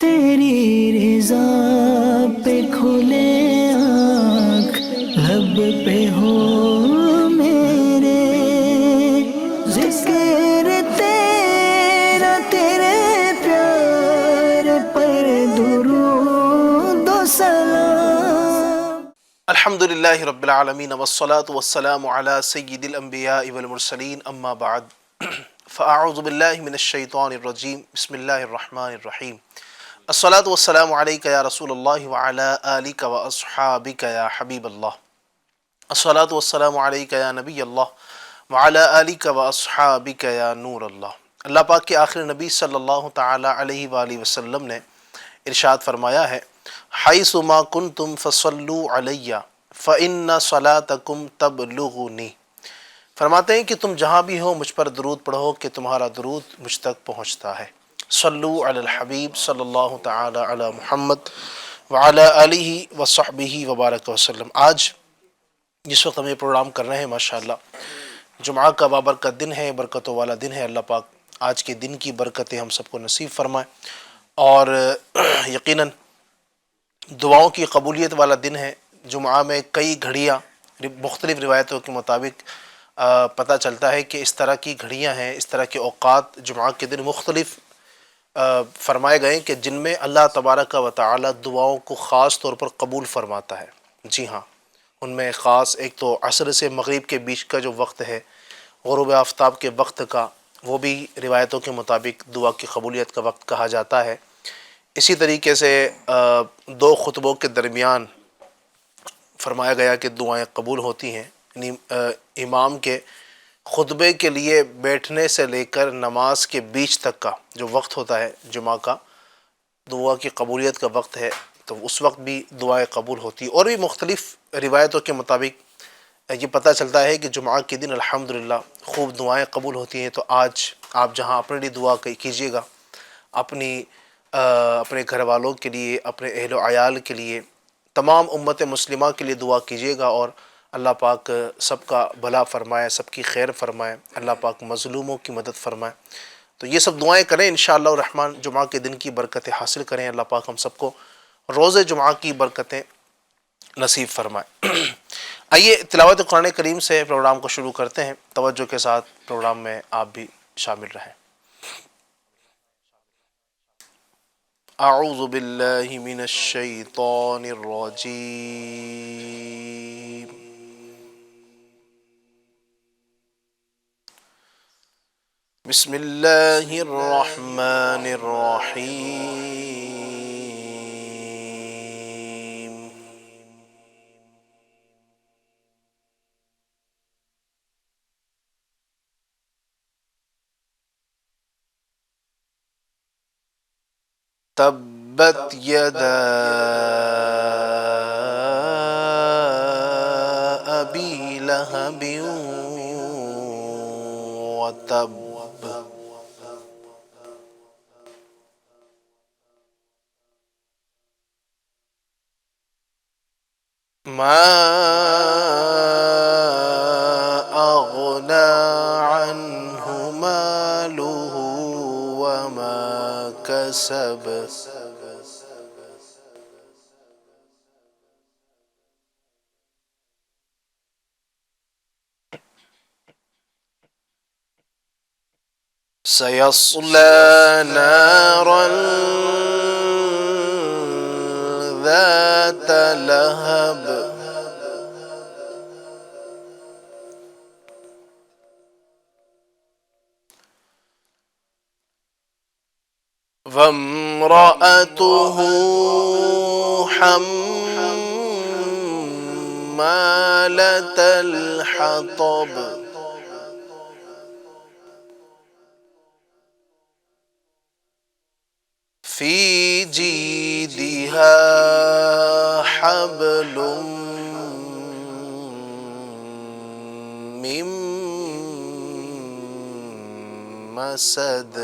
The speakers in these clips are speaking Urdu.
تیری رضا پہ کھلے آنکھ لب پہ ہو میرے، ذکر تیرا تیرے پیار پر درود و سلام۔ الحمدللہ رب العالمین والصلاة والسلام علی سید الانبیاء والمرسلین اما بعد فاعوذ باللہ من الشیطان الرجیم بسم اللہ الرحمن الرحیم۔ الصلاة والسلام علیک یا رسول اللہ وعلی آلک واصحابک یا حبیب اللہ۔ الصلاة والسلام علیک یا نبی اللہ وعلی آلک واصحابک یا نور اللہ۔ اللہ پاک کے آخر نبی صلی اللہ تعالی علیہ وآلہ وسلم نے ارشاد فرمایا ہے، حیث ما کنتم فصلوا علی فإن صلاتکم تبلغنی۔ فرماتے ہیں کہ تم جہاں بھی ہو مجھ پر درود پڑھو کہ تمہارا درود مجھ تک پہنچتا ہے۔ صلو علی الحبیب صلی اللہ تعالی علی محمد وعلی آلہ وصحبہ وبارک وسلم۔ آج جس وقت ہم یہ پروگرام کر رہے ہیں ماشاءاللہ جمعہ کا بابرکت دن ہے، برکتوں والا دن ہے۔ اللہ پاک آج کے دن کی برکتیں ہم سب کو نصیب فرمائے، اور یقیناً دعاؤں کی قبولیت والا دن ہے۔ جمعہ میں کئی گھڑیاں مختلف روایتوں کے مطابق پتہ چلتا ہے کہ اس طرح کی گھڑیاں ہیں، اس طرح کے اوقات جمعہ کے دن مختلف فرمائے گئے کہ جن میں اللہ تبارک و تعالی دعاؤں کو خاص طور پر قبول فرماتا ہے۔ جی ہاں، ان میں خاص ایک تو عصر سے مغرب کے بیچ کا جو وقت ہے، غروب آفتاب کے وقت کا، وہ بھی روایتوں کے مطابق دعا کی قبولیت کا وقت کہا جاتا ہے۔ اسی طریقے سے دو خطبوں کے درمیان فرمایا گیا کہ دعائیں قبول ہوتی ہیں، یعنی امام کے خطبے کے لیے بیٹھنے سے لے کر نماز کے بیچ تک کا جو وقت ہوتا ہے جمعہ کا، دعا کی قبولیت کا وقت ہے، تو اس وقت بھی دعائیں قبول ہوتی ہیں۔ اور بھی مختلف روایتوں کے مطابق یہ پتہ چلتا ہے کہ جمعہ کے دن الحمدللہ خوب دعائیں قبول ہوتی ہیں۔ تو آج آپ جہاں اپنے لیے دعا کیجیے گا، اپنے گھر والوں کے لیے، اپنے اہل و عیال کے لیے، تمام امت مسلمہ کے لیے دعا کیجیے گا، اور اللہ پاک سب کا بھلا فرمائے، سب کی خیر فرمائے، اللہ پاک مظلوموں کی مدد فرمائے۔ تو یہ سب دعائیں کریں انشاءاللہ الرحمن، جمعہ کے دن کی برکتیں حاصل کریں۔ اللہ پاک ہم سب کو روز جمعہ کی برکتیں نصیب فرمائے۔ آئیے تلاوت قرآن کریم سے پروگرام کو شروع کرتے ہیں۔ توجہ کے ساتھ پروگرام میں آپ بھی شامل رہیں۔ اعوذ باللہ من الشیطان الرجیم۔ بسم اللہ الرحمن الرحیم۔ تبت یدا ابی لہب وتب، ما اغنى عنه ماله وما كسب، سيصلى نارا ذات لهب، وامرأته حمالة الحطب، في جيدها حبل من مسد،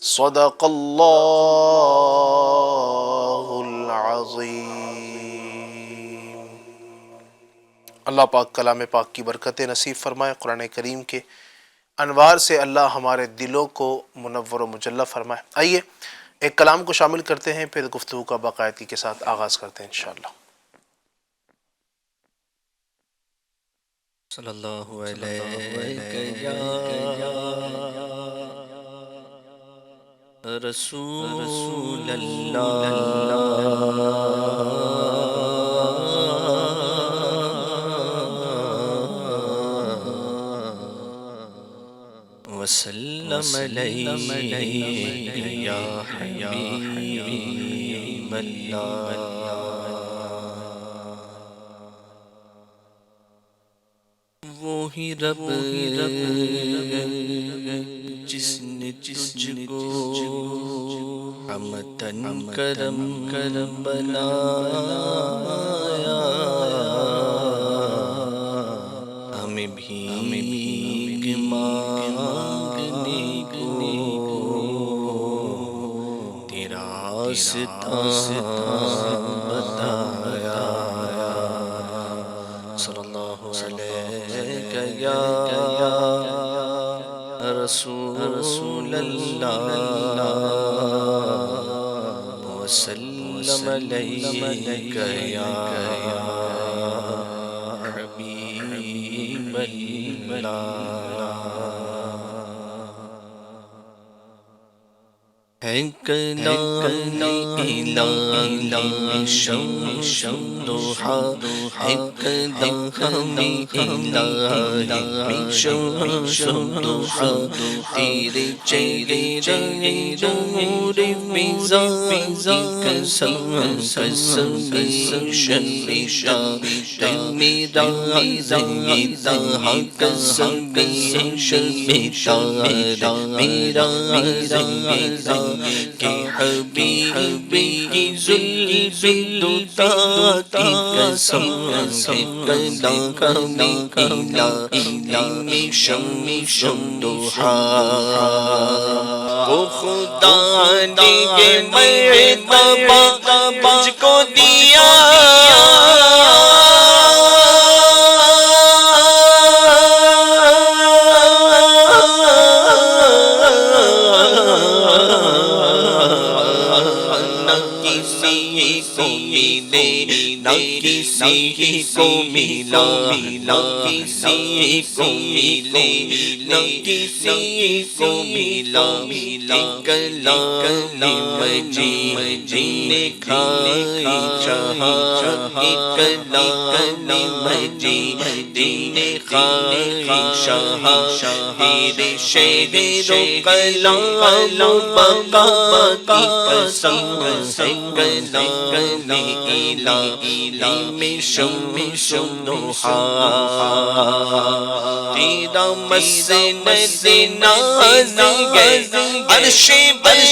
صدق اللہ العظیم۔ اللہ پاک کلام پاک کی برکتیں نصیب فرمائے، قرآن کریم کے انوار سے اللہ ہمارے دلوں کو منور و مجلہ فرمائے۔ آئیے ایک کلام کو شامل کرتے ہیں، پھر گفتگو کا باقاعدگی کے ساتھ آغاز کرتے ہیں انشاءاللہ۔ صلی اللہ علیہ یا رسول اللہ وسلم علیہ یا حبیب اللہ۔ وہی رب جس نے تجھ کو رحمتاً کرم بنایا، ہمیں بھی مانگنے کو تیرا راستہ بتایا۔ صلی اللہ علیہ یا رسول اللہ وسلم علیک یا حبیب اللہ۔ ہے کلام الہی شمس ضحیٰ، ہے کلام الہی شمس ضحیٰ، تیرے چہرے نور فضا کی قسم شمیشہ، تو میرا زیدہ قسم شمیشہ، میرا زیدہ کہ حبیبی کی زلف دوتا کی قسم ہے، کلام الہی شمس ضحیٰ، وہ خدا نے یہ مرتبہ مجھ کو دیا، نہ کسی کو ملا، نہ کسی کو ملے، نہ کسی کو ملا، کلام مجید نے کھائی چاہا، کلام مجید نے کھائی شاہا، تیرے شہر و کلام بقا کی قسم ہے، کلام الہی شمس ضحیٰ، تیرا مسند ناز ہے عرش بری،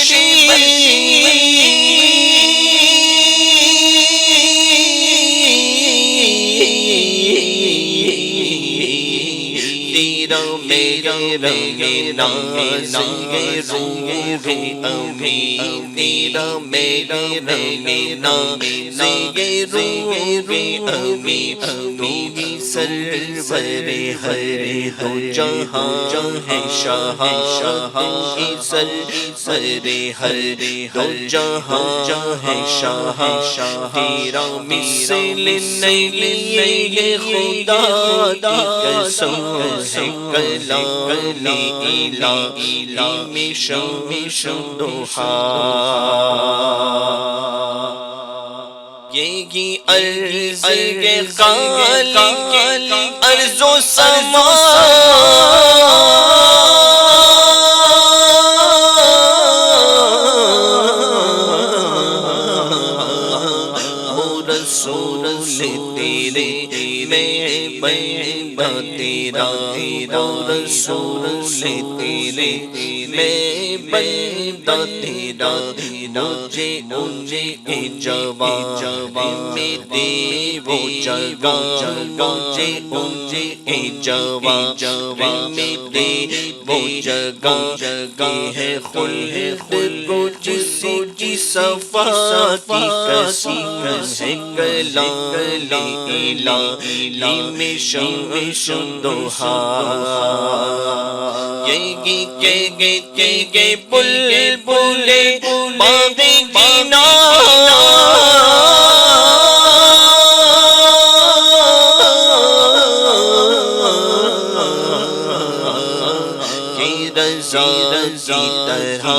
تیرا میرا رنگ ناز ہے روح امی، تیرا میرا رنگ ناز ہے روح امی، تو ہی سرور ہر دو جہاں ہے شاہ، تو ہی سرور ہر دو جہاں ہے شاہ، تیرا مثل نہیں ہے خدا کی قسم ہے، کلام الہی شمس ضحیٰ، یہی عرض کے خالق ارض و سما، رسول تیرے میں بندہ تیرا، رسول تیرے میں بندہ تیرا، مجھے جواب میں دے وہ جگہ، مجھے جواب میں دے وہ جگہ، ہے خلد کو جس کی صفات کی قسم ہے، کلام الہی شمس دوحا یہ بلبل باغ گنا کی طرح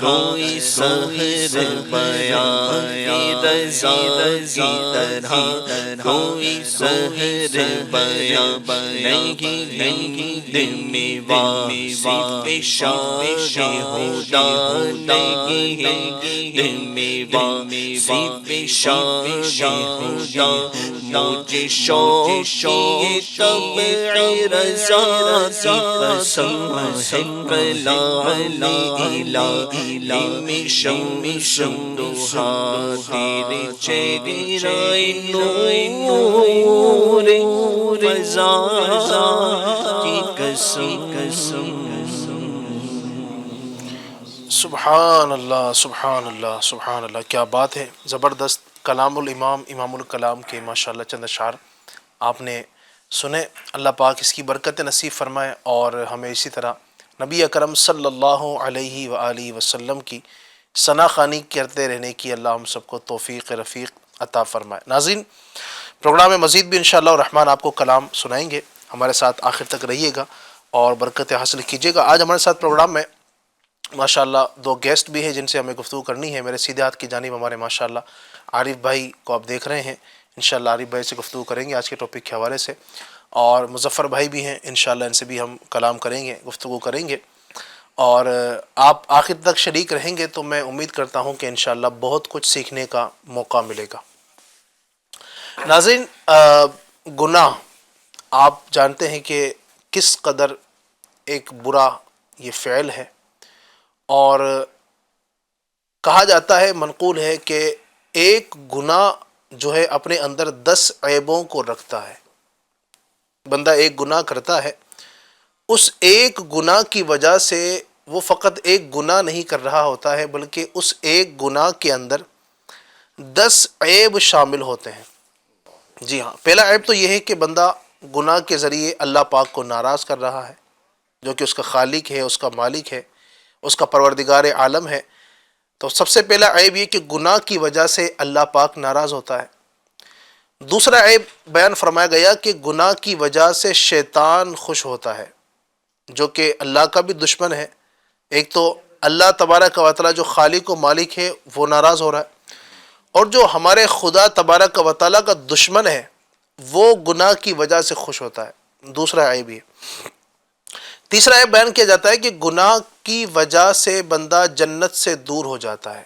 کوئی سحر بیان کی طرح کوئی سحر بیان نہیں دل میں واصف شان خدا نہیں دل میں واصف شان خدا مجھے شوق طبع رضا کی قسم ہے میں شمس دوحا تیرے چہرے نور فضا کی قسم سبحان اللہ سبحان اللہ سبحان اللہ، کیا بات ہے، زبردست کلام الامام امام الکلام کے ماشاءاللہ چند اشعار آپ نے سنے۔ اللہ پاک اس کی برکت نصیب فرمائے اور ہمیں اسی طرح نبی اکرم صلی اللہ علیہ وآلہ وسلم کی ثنا خوانی کرتے رہنے کی اللہ ہم سب کو توفیق رفیق عطا فرمائے۔ ناظرین، پروگرام میں مزید بھی انشاءاللہ الرحمن آپ کو کلام سنائیں گے، ہمارے ساتھ آخر تک رہیے گا اور برکت حاصل کیجیے گا۔ آج ہمارے ساتھ پروگرام میں ماشاءاللہ دو گیسٹ بھی ہیں جن سے ہمیں گفتگو کرنی ہے۔ میرے سیدھے ہاتھ کی جانب ہمارے ماشاءاللہ عارف بھائی کو آپ دیکھ رہے ہیں، انشاءاللہ عارف بھائی سے گفتگو کریں گے آج کے ٹاپک کے حوالے سے، اور مظفر بھائی بھی ہیں، انشاءاللہ ان سے بھی ہم کلام کریں گے، گفتگو کریں گے، اور آپ آخر تک شریک رہیں گے تو میں امید کرتا ہوں کہ انشاءاللہ بہت کچھ سیکھنے کا موقع ملے گا۔ ناظرین، گناہ آپ جانتے ہیں کہ کس قدر ایک برا یہ فعل ہے، اور کہا جاتا ہے، منقول ہے کہ ایک گناہ جو ہے اپنے اندر 10 عیبوں کو رکھتا ہے۔ بندہ ایک گناہ کرتا ہے، اس ایک گناہ کی وجہ سے وہ فقط ایک گناہ نہیں کر رہا ہوتا ہے بلکہ اس ایک گناہ کے اندر 10 عیب شامل ہوتے ہیں۔ جی ہاں، پہلا عیب تو یہ ہے کہ بندہ گناہ کے ذریعے اللہ پاک کو ناراض کر رہا ہے، جو کہ اس کا خالق ہے، اس کا مالک ہے، اس کا پروردگار عالم ہے۔ تو سب سے پہلا عیب یہ کہ گناہ کی وجہ سے اللہ پاک ناراض ہوتا ہے۔ دوسرا عیب بیان فرمایا گیا کہ گناہ کی وجہ سے شیطان خوش ہوتا ہے، جو کہ اللہ کا بھی دشمن ہے۔ ایک تو اللہ تبارک و تعالیٰ جو خالق و مالک ہے وہ ناراض ہو رہا ہے، اور جو ہمارے خدا تبارک و تعالیٰ کا دشمن ہے وہ گناہ کی وجہ سے خوش ہوتا ہے۔ دوسرا عیب یہ۔ تیسرا عیب بیان کیا جاتا ہے کہ گناہ کی وجہ سے بندہ جنت سے دور ہو جاتا ہے۔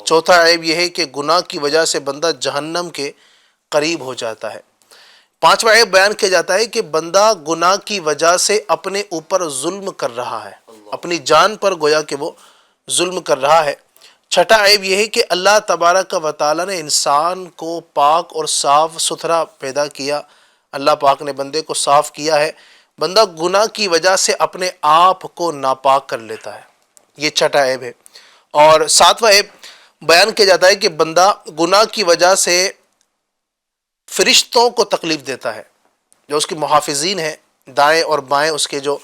چوتھا عیب یہ ہے کہ گناہ کی وجہ سے بندہ جہنم کے قریب ہو جاتا ہے۔ پانچواں عیب بیان کیا جاتا ہے کہ بندہ گناہ کی وجہ سے اپنے اوپر ظلم کر رہا ہے، اپنی جان پر گویا کہ وہ ظلم کر رہا ہے۔ چھٹا عیب یہ ہے کہ اللہ تبارک و تعالیٰ نے انسان کو پاک اور صاف ستھرا پیدا کیا، اللہ پاک نے بندے کو صاف کیا ہے، بندہ گناہ کی وجہ سے اپنے آپ کو ناپاک کر لیتا ہے، یہ چھٹا عیب ہے۔ اور ساتواں عیب بیان کیا جاتا ہے کہ بندہ گناہ کی وجہ سے فرشتوں کو تکلیف دیتا ہے، جو اس کے محافظین ہیں، دائیں اور بائیں اس کے جو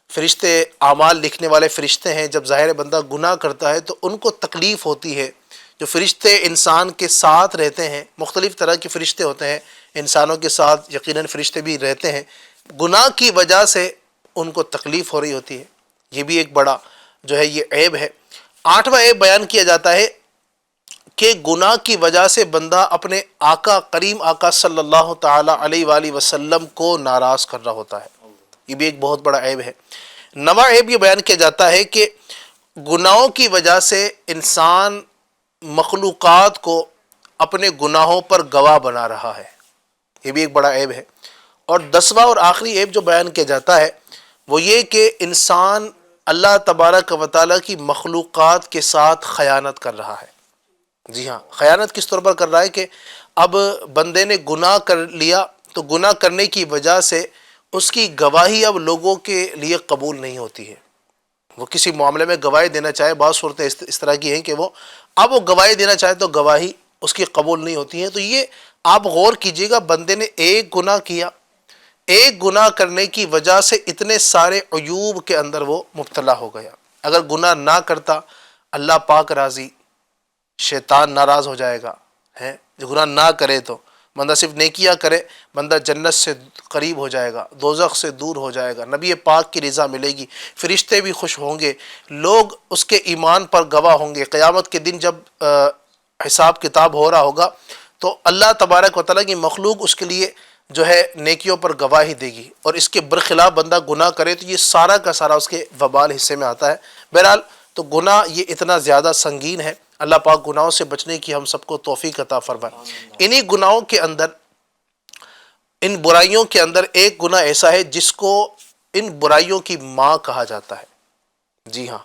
فرشتے اعمال لکھنے والے فرشتے ہیں، جب ظاہر بندہ گناہ کرتا ہے تو ان کو تکلیف ہوتی ہے۔ جو فرشتے انسان کے ساتھ رہتے ہیں، مختلف طرح کے فرشتے ہوتے ہیں، انسانوں کے ساتھ یقیناً فرشتے بھی رہتے ہیں، گناہ کی وجہ سے ان کو تکلیف ہو رہی ہوتی ہے، یہ بھی ایک بڑا جو ہے یہ عیب ہے۔ آٹھواں عیب بیان کیا جاتا ہے کہ گناہ کی وجہ سے بندہ اپنے آقا کریم آقا صلی اللہ تعالی علیہ وآلہ وسلم کو ناراض کر رہا ہوتا ہے، یہ بھی ایک بہت بڑا عیب ہے۔ نواں عیب یہ بیان کیا جاتا ہے کہ گناہوں کی وجہ سے انسان مخلوقات کو اپنے گناہوں پر گواہ بنا رہا ہے، یہ بھی ایک بڑا عیب ہے۔ اور 10واں اور آخری عیب جو بیان کیا جاتا ہے وہ یہ کہ انسان اللہ تبارک و تعالیٰ کی مخلوقات کے ساتھ خیانت کر رہا ہے۔ جی ہاں، خیانت کس طور پر کر رہا ہے کہ اب بندے نے گناہ کر لیا تو گناہ کرنے کی وجہ سے اس کی گواہی اب لوگوں کے لیے قبول نہیں ہوتی ہے۔ وہ کسی معاملے میں گواہی دینا چاہے، بعض صورتیں اس طرح کی ہیں کہ وہ اب وہ گواہی دینا چاہے تو گواہی اس کی قبول نہیں ہوتی ہے، تو یہ آپ غور کیجئے گا، بندے نے ایک گناہ کیا، ایک گناہ کرنے کی وجہ سے اتنے سارے عیوب کے اندر وہ مبتلا ہو گیا۔ اگر گناہ نہ کرتا اللہ پاک راضی، شیطان ناراض ہو جائے گا، ہے جو گناہ نہ کرے تو بندہ صرف نیکیاں کرے، بندہ جنت سے قریب ہو جائے گا، دوزخ سے دور ہو جائے گا، نبی پاک کی رضا ملے گی، فرشتے بھی خوش ہوں گے، لوگ اس کے ایمان پر گواہ ہوں گے۔ قیامت کے دن جب حساب کتاب ہو رہا ہوگا تو اللہ تبارک و تعالیٰ کی مخلوق اس کے لیے جو ہے نیکیوں پر گواہی دے گی، اور اس کے برخلاف بندہ گناہ کرے تو یہ سارا کا سارا اس کے وبال حصے میں آتا ہے۔ بہرحال تو گناہ یہ اتنا زیادہ سنگین ہے، اللہ پاک گناہوں سے بچنے کی ہم سب کو توفیق عطا فرمائے۔ انہی گناہوں کے اندر، ان برائیوں کے اندر ایک گناہ ایسا ہے جس کو ان برائیوں کی ماں کہا جاتا ہے۔ جی ہاں،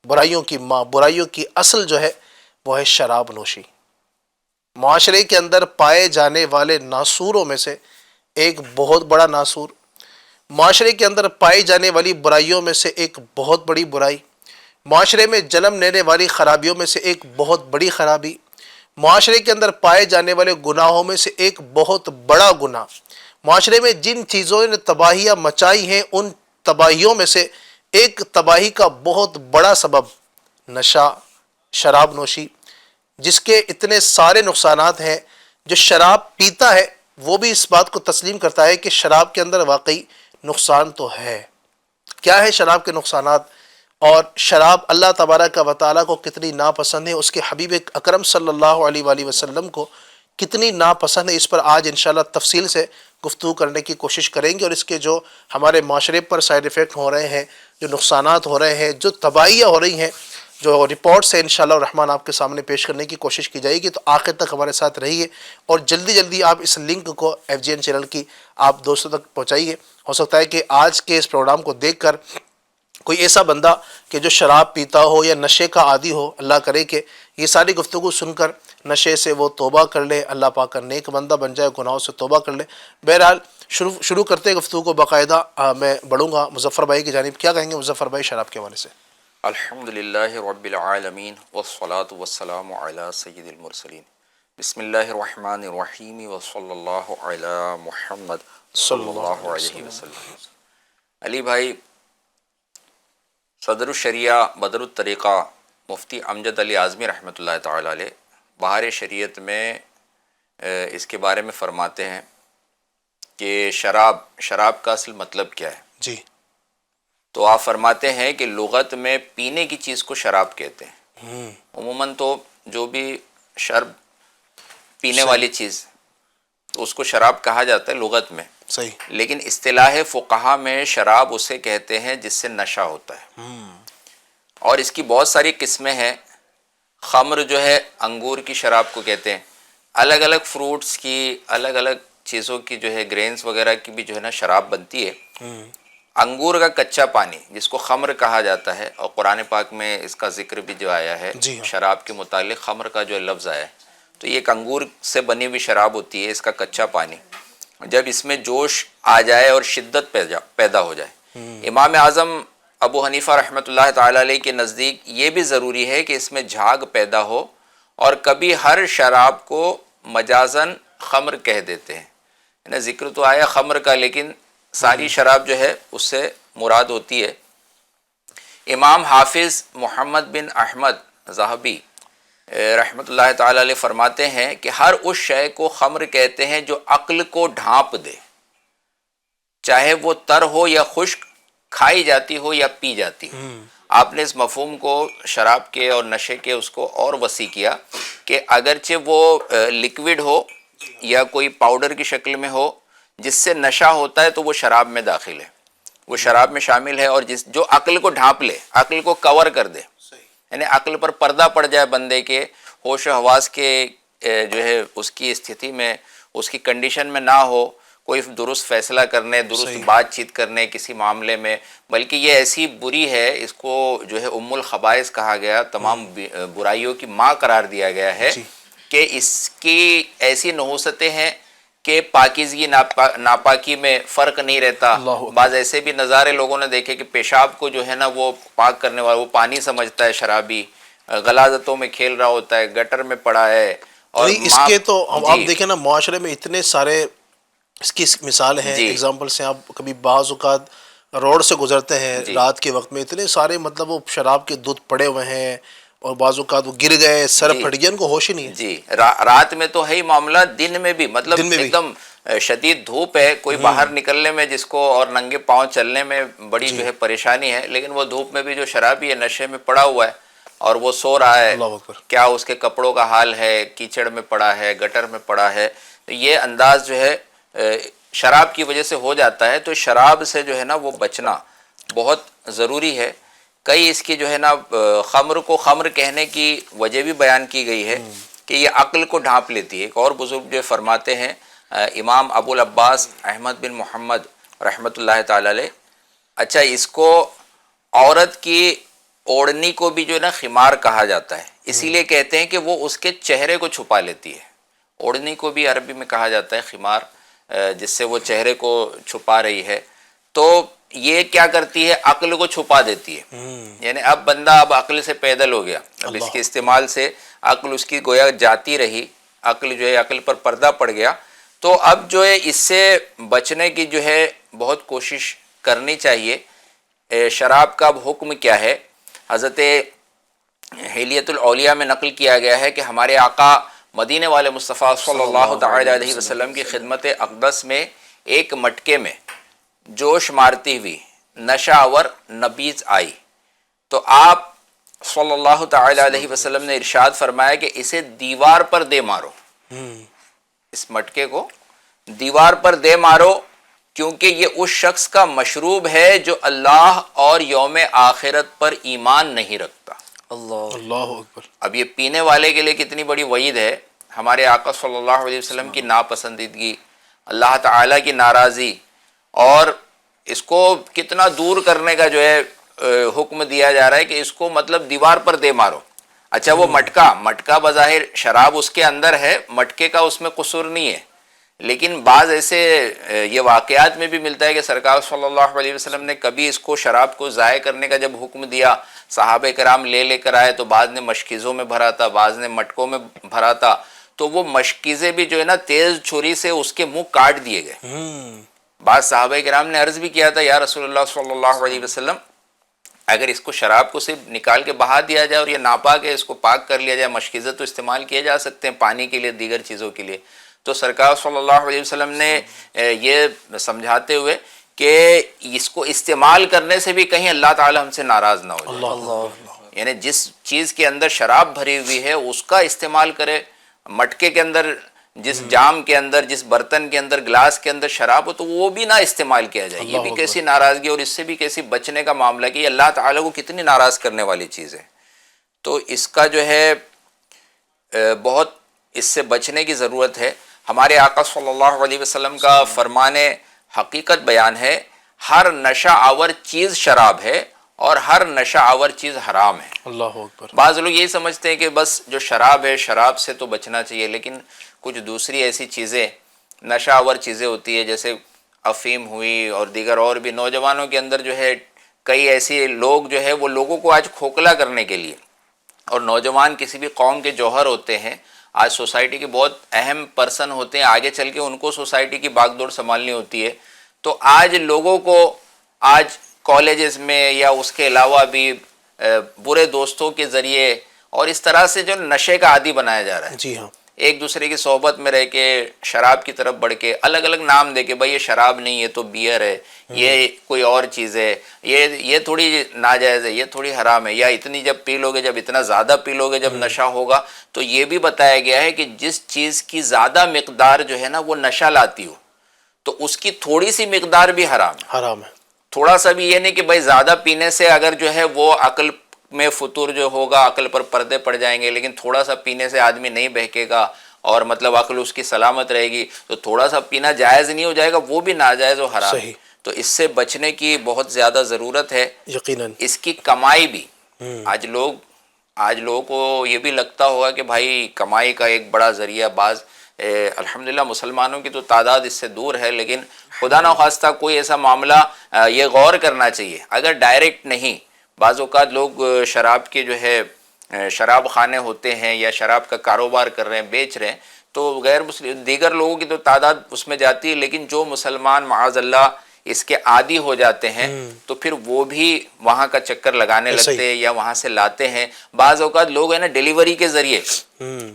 برائیوں کی ماں، برائیوں کی اصل جو ہے وہ ہے شراب نوشی۔ معاشرے کے اندر پائے جانے والے ناسوروں میں سے ایک بہت بڑا ناسور، معاشرے کے اندر پائی جانے والی برائیوں میں سے ایک بہت بڑی برائی، معاشرے میں جنم لینے والی خرابیوں میں سے ایک بہت بڑی خرابی، معاشرے کے اندر پائے جانے والے گناہوں میں سے ایک بہت بڑا گناہ، معاشرے میں جن چیزوں نے تباہیاں مچائی ہیں ان تباہیوں میں سے ایک تباہی کا بہت بڑا سبب نشہ، شراب نوشی، جس کے اتنے سارے نقصانات ہیں۔ جو شراب پیتا ہے وہ بھی اس بات کو تسلیم کرتا ہے کہ شراب کے اندر واقعی نقصان تو ہے۔ کیا ہے شراب کے نقصانات، اور شراب اللہ تبارک و تعالیٰ کو کتنی ناپسند ہے، اس کے حبیب اکرم صلی اللہ علیہ وآلہ وسلم کو کتنی ناپسند ہے، اس پر آج انشاءاللہ تفصیل سے گفتگو کرنے کی کوشش کریں گے، اور اس کے جو ہمارے معاشرے پر سائیڈ ایفیکٹ ہو رہے ہیں، جو نقصانات ہو رہے ہیں، جو تباہیاں ہو رہی ہیں، جو رپورٹس ہیں انشاءاللہ الرحمن آپ کے سامنے پیش کرنے کی کوشش کی جائے گی۔ تو آخر تک ہمارے ساتھ رہیے، اور جلدی جلدی آپ اس لنک کو FGN چینل کی آپ دوستوں تک پہنچائیے۔ ہو سکتا ہے کہ آج کے اس پروگرام کو دیکھ کر کوئی ایسا بندہ کہ جو شراب پیتا ہو یا نشے کا عادی ہو، اللہ کرے کہ یہ ساری گفتگو سن کر نشے سے وہ توبہ کر لے، اللہ پاک کا نیک بندہ بن جائے، گناہوں سے توبہ کر لے۔ بہرحال شروع کرتے ہیں گفتگو کو۔ باقاعدہ میں بڑھوں گا مظفر بھائی کی جانب۔ کیا کہیں گے مظفر بھائی شراب کے حوالے سے؟ الحمدللہ رب العالمین والصلاة والسلام علی سید المرسلین، بسم اللہ الرحمن الرحیم وصلی اللہ علی محمد صلی اللہ علیہ وسلم۔ علی بھائی، صدر الشریعہ بدر الطریقہ مفتی امجد علی اعظمی رحمۃ اللہ تعالی علیہ بہار شریعت میں اس کے بارے میں فرماتے ہیں کہ شراب کا اصل مطلب کیا ہے۔ جی، تو آپ فرماتے ہیں کہ لغت میں پینے کی چیز کو شراب کہتے ہیں۔ عموماً تو جو بھی شرب پینے والی چیز تو اس کو شراب کہا جاتا ہے لغت میں، صحیح، لیکن اصطلاح فقہا میں شراب اسے کہتے ہیں جس سے نشہ ہوتا ہے، اور اس کی بہت ساری قسمیں ہیں۔ خمر جو ہے انگور کی شراب کو کہتے ہیں، الگ الگ فروٹس کی، الگ الگ چیزوں کی جو ہے گرینز وغیرہ کی بھی جو ہے نا شراب بنتی ہے۔ انگور کا کچا پانی جس کو خمر کہا جاتا ہے، اور قرآن پاک میں اس کا ذکر بھی جو آیا ہے، جی ہاں، شراب کے متعلق خمر کا جو لفظ آیا ہے، تو یہ ایک انگور سے بنی ہوئی شراب ہوتی ہے، اس کا کچا پانی۔ جب اس میں جوش آ جائے اور شدت پیدا ہو جائے، امام اعظم ابو حنیفہ رحمۃ اللہ تعالی علیہ کے نزدیک یہ بھی ضروری ہے کہ اس میں جھاگ پیدا ہو، اور کبھی ہر شراب کو مجازن خمر کہہ دیتے ہیں، یعنی ذکر تو آیا خمر کا لیکن ساری شراب جو ہے اس سے مراد ہوتی ہے۔ امام حافظ محمد بن احمد ذہبی رحمۃ اللہ تعالی علیہ فرماتے ہیں کہ ہر اس شے کو خمر کہتے ہیں جو عقل کو ڈھانپ دے، چاہے وہ تر ہو یا خشک، کھائی جاتی ہو یا پی جاتی ہو۔ آپ نے اس مفہوم کو شراب کے اور نشے کے اس کو اور وسیع کیا کہ اگرچہ وہ لکوڈ ہو یا کوئی پاؤڈر کی شکل میں ہو، جس سے نشہ ہوتا ہے تو وہ شراب میں داخل ہے، وہ شراب میں شامل ہے، اور جو عقل کو ڈھانپ لے، عقل کو کور کر دے، یعنی عقل پر پردہ پڑ جائے بندے کے، ہوش و حواس کے جو ہے اس کی استھتی میں، اس کی کنڈیشن میں نہ ہو کوئی درست فیصلہ کرنے، درست بات چیت کرنے کسی معاملے میں، بلکہ یہ ایسی بری ہے، اس کو جو ہے ام الخبائث کہا گیا، تمام برائیوں کی ماں قرار دیا گیا ہے، کہ اس کی ایسی نحوستیں ہیں کہ پاکیزگی ناپاکی میں فرق نہیں رہتا۔ بعض ایسے بھی نظارے لوگوں نے دیکھے کہ پیشاب کو جو ہے نا وہ پاک کرنے والا وہ پانی سمجھتا ہے شرابی، غلاظتوں میں کھیل رہا ہوتا ہے، گٹر میں پڑا ہے، اور اس کے تو آپ جی دیکھیں نا معاشرے میں اتنے سارے اس کی مثال ہیں، جی ایگزامپل سے آپ کبھی بعض اوقات روڈ سے گزرتے ہیں جی رات کے وقت میں، اتنے سارے مطلب وہ شراب کے دودھ پڑے ہوئے ہیں، اور بعض اوقات وہ گر گئے، سر جی پھٹ گیا، ان کو ہوش ہی نہیں ہے. جی رات میں تو ہے ہی معاملہ، دن میں بھی مطلب دن میں بھی. ایک دم شدید دھوپ ہے، کوئی باہر نکلنے میں جس کو اور ننگے پاؤں چلنے میں بڑی جی. جو ہے پریشانی ہے، لیکن وہ دھوپ میں بھی جو شرابی ہے نشے میں پڑا ہوا ہے اور وہ سو رہا ہے، اللہ اکبر. کیا اس کے کپڑوں کا حال ہے، کیچڑ میں پڑا ہے، گٹر میں پڑا ہے. تو یہ انداز جو ہے شراب کی وجہ سے ہو جاتا ہے. تو شراب سے جو ہے نا وہ بچنا بہت ضروری ہے. کئی اس کی جو ہے نا خمر کو خمر کہنے کی وجہ بھی بیان کی گئی ہے کہ یہ عقل کو ڈھانپ لیتی ہے. ایک اور بزرگ جو فرماتے ہیں امام ابو العباس احمد بن محمد رحمۃ اللہ تعالی علیہ، اچھا اس کو عورت کی اوڑھنی کو بھی جو ہے نا خمار کہا جاتا ہے، اسی لیے کہتے ہیں کہ وہ اس کے چہرے کو چھپا لیتی ہے. اوڑھنی کو بھی عربی میں کہا جاتا ہے خمار، جس سے وہ چہرے کو چھپا رہی ہے. تو یہ کیا کرتی ہے، عقل کو چھپا دیتی ہے. یعنی اب بندہ اب عقل سے پیدل ہو گیا، اب اس کے استعمال سے عقل اس کی گویا جاتی رہی، عقل جو ہے عقل پر پردہ پڑ گیا. تو اب جو ہے اس سے بچنے کی جو ہے بہت کوشش کرنی چاہیے. شراب کا اب حکم کیا ہے؟ حضرت حلیت الاولیاء میں نقل کیا گیا ہے کہ ہمارے آقا مدینے والے مصطفیٰ صلی اللہ تعالی علیہ وسلم کی خدمت اقدس میں ایک مٹکے میں جوش مارتی ہوئی نشہ آور نبیذ آئی. تو آپ صلی اللہ تعالی علیہ وسلم نے ارشاد فرمایا کہ اسے دیوار پر دے مارو، اس مٹکے کو دیوار پر دے مارو، کیونکہ یہ اس شخص کا مشروب ہے جو اللہ اور یوم آخرت پر ایمان نہیں رکھتا. اللہ اکبر. اب یہ پینے والے کے لیے کتنی بڑی وعید ہے. ہمارے آقا صلی اللہ علیہ وسلم کی ناپسندیدگی، اللہ تعالیٰ کی ناراضی، اور اس کو کتنا دور کرنے کا جو ہے حکم دیا جا رہا ہے کہ اس کو مطلب دیوار پر دے مارو. اچھا وہ مٹکا بظاہر شراب اس کے اندر ہے، مٹکے کا اس میں قصور نہیں ہے، لیکن بعض ایسے یہ واقعات میں بھی ملتا ہے کہ سرکار صلی اللہ علیہ وسلم نے کبھی اس کو شراب کو ضائع کرنے کا جب حکم دیا، صحابہ کرام لے کر آئے تو بعض نے مشکیزوں میں بھرا تھا، بعض نے مٹکوں میں بھرا تھا. تو وہ مشکیزیں بھی جو ہے نا تیز چھری سے اس کے منہ کاٹ دیے گئے. بعض صحابہ کرام نے عرض بھی کیا تھا یا رسول اللہ صلی اللہ علیہ وسلم اگر اس کو شراب کو صرف نکال کے بہا دیا جائے اور یہ ناپاک ہے، اس کو پاک کر لیا جائے، مشکیزیں تو استعمال کیے جا سکتے ہیں پانی کے لیے، دیگر چیزوں کے لیے. تو سرکار صلی اللہ علیہ وسلم نے یہ سمجھاتے ہوئے کہ اس کو استعمال کرنے سے بھی کہیں اللہ تعالی ہم سے ناراض نہ ہو جائے، یعنی جس چیز کے اندر شراب بھری ہوئی ہے اس کا استعمال کرے. مٹکے کے اندر، جس جام کے اندر، جس برتن کے اندر، گلاس کے اندر شراب ہو تو وہ بھی نہ استعمال کیا جائے. یہ بھی کیسی ناراضگی اور اس سے بھی کیسی بچنے کا معاملہ کہ یہ اللہ تعالیٰ کو کتنی ناراض کرنے والی چیز ہے. تو اس کا جو ہے بہت اس سے بچنے کی ضرورت ہے. ہمارے آقا صلی اللہ علیہ وسلم کا فرمان حقیقت بیان ہے، ہر نشہ آور چیز شراب ہے اور ہر نشہ آور چیز حرام ہے. اللہ اکبر. بعض لوگ یہی سمجھتے ہیں کہ بس جو شراب ہے شراب سے تو بچنا چاہیے، لیکن کچھ دوسری ایسی چیزیں نشہ آور چیزیں ہوتی ہے جیسے افیم ہوئی اور دیگر، اور بھی نوجوانوں کے اندر جو ہے کئی ایسے لوگ جو ہے وہ لوگوں کو آج کھوکھلا کرنے کے لیے، اور نوجوان کسی بھی قوم کے جوہر ہوتے ہیں، آج سوسائٹی کے بہت اہم پرسن ہوتے ہیں، آگے چل کے ان کو سوسائٹی کی باغ دوڑ سنبھالنی ہوتی ہے. تو آج لوگوں کو آج کالجز میں یا اس کے علاوہ بھی برے دوستوں کے ذریعے اور اس طرح سے جو نشے کا عادی بنایا جا رہا ہے. جی ہاں. ایک دوسرے کی صحبت میں رہ کے شراب کی طرف بڑھ کے الگ الگ نام دے کے بھائی یہ شراب نہیں، یہ تو بیئر ہے، یہ کوئی اور چیز ہے، یہ تھوڑی ناجائز ہے، یہ تھوڑی حرام ہے، یا اتنی جب پی لو گے، جب اتنا زیادہ پی لو گے جب نشہ ہوگا. تو یہ بھی بتایا گیا ہے کہ جس چیز کی زیادہ مقدار جو ہے نا وہ نشہ لاتی ہو تو اس کی تھوڑی سی مقدار بھی حرام ہے. تھوڑا سا بھی یہ نہیں کہ بھائی زیادہ پینے سے اگر جو ہے وہ عقل میں فطور جو ہوگا، عقل پر پردے پڑ جائیں گے، لیکن تھوڑا سا پینے سے آدمی نہیں بہکے گا اور مطلب عقل اس کی سلامت رہے گی. تو تھوڑا سا پینا جائز نہیں ہو جائے گا، وہ بھی ناجائز و حرام. صحیح. تو اس سے بچنے کی بہت زیادہ ضرورت ہے. یقیناً. اس کی کمائی بھی آج لوگوں کو یہ بھی لگتا ہوگا کہ بھائی کمائی کا ایک بڑا ذریعہ بعض الحمدللہ مسلمانوں کی تو تعداد اس سے دور ہے، لیکن خدا نخواستہ کوئی ایسا معاملہ یہ غور کرنا چاہیے. اگر ڈائریکٹ نہیں، بعض اوقات لوگ شراب کے جو ہے شراب خانے ہوتے ہیں یا شراب کا کاروبار کر رہے ہیں، بیچ رہے ہیں، تو غیر مسلم دیگر لوگوں کی تو تعداد اس میں جاتی ہے، لیکن جو مسلمان معاذ اللہ اس کے عادی ہو جاتے ہیں تو پھر وہ بھی وہاں کا چکر لگانے لگتے ہیں یا وہاں سے لاتے ہیں۔ بعض اوقات لوگ ہیں نا ڈیلیوری کے ذریعے،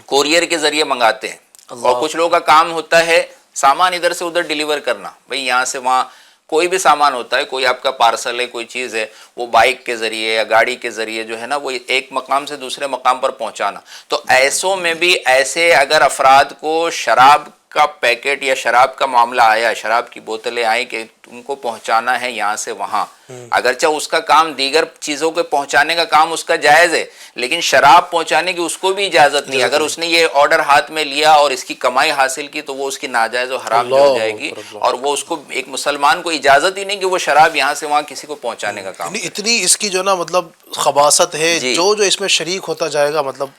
کوریئر کے ذریعے منگاتے ہیں، اور کچھ لوگوں کا کام ہوتا ہے سامان ادھر سے ادھر ڈیلیور کرنا، بھئی یہاں سے وہاں کوئی بھی سامان ہوتا ہے، کوئی آپ کا پارسل ہے، کوئی چیز ہے، وہ بائک کے ذریعے یا گاڑی کے ذریعے جو ہے نا وہ ایک مقام سے دوسرے مقام پر پہنچانا۔ تو ایسوں میں بھی ایسے اگر افراد کو شراب کا پیکٹ یا شراب کا معاملہ آیا، شراب کی بوتلیں آئیں کہ تم کو پہنچانا ہے یہاں سے وہاں، اگرچہ اس کا کام دیگر چیزوں کے پہنچانے کا کام اس کا جائز ہے، لیکن شراب پہنچانے کی اس کو بھی اجازت نہیں۔ اگر اس نے یہ آرڈر ہاتھ میں لیا اور اس کی کمائی حاصل کی تو وہ اس کی ناجائز و حرام جو ہو جائے گی، اور وہ اس کو ایک مسلمان کو اجازت ہی نہیں کہ وہ شراب یہاں سے وہاں کسی کو پہنچانے کا کام۔ اتنی اس کی جو نا مطلب خباثت ہے، جو اس میں شریک ہوتا جائے گا مطلب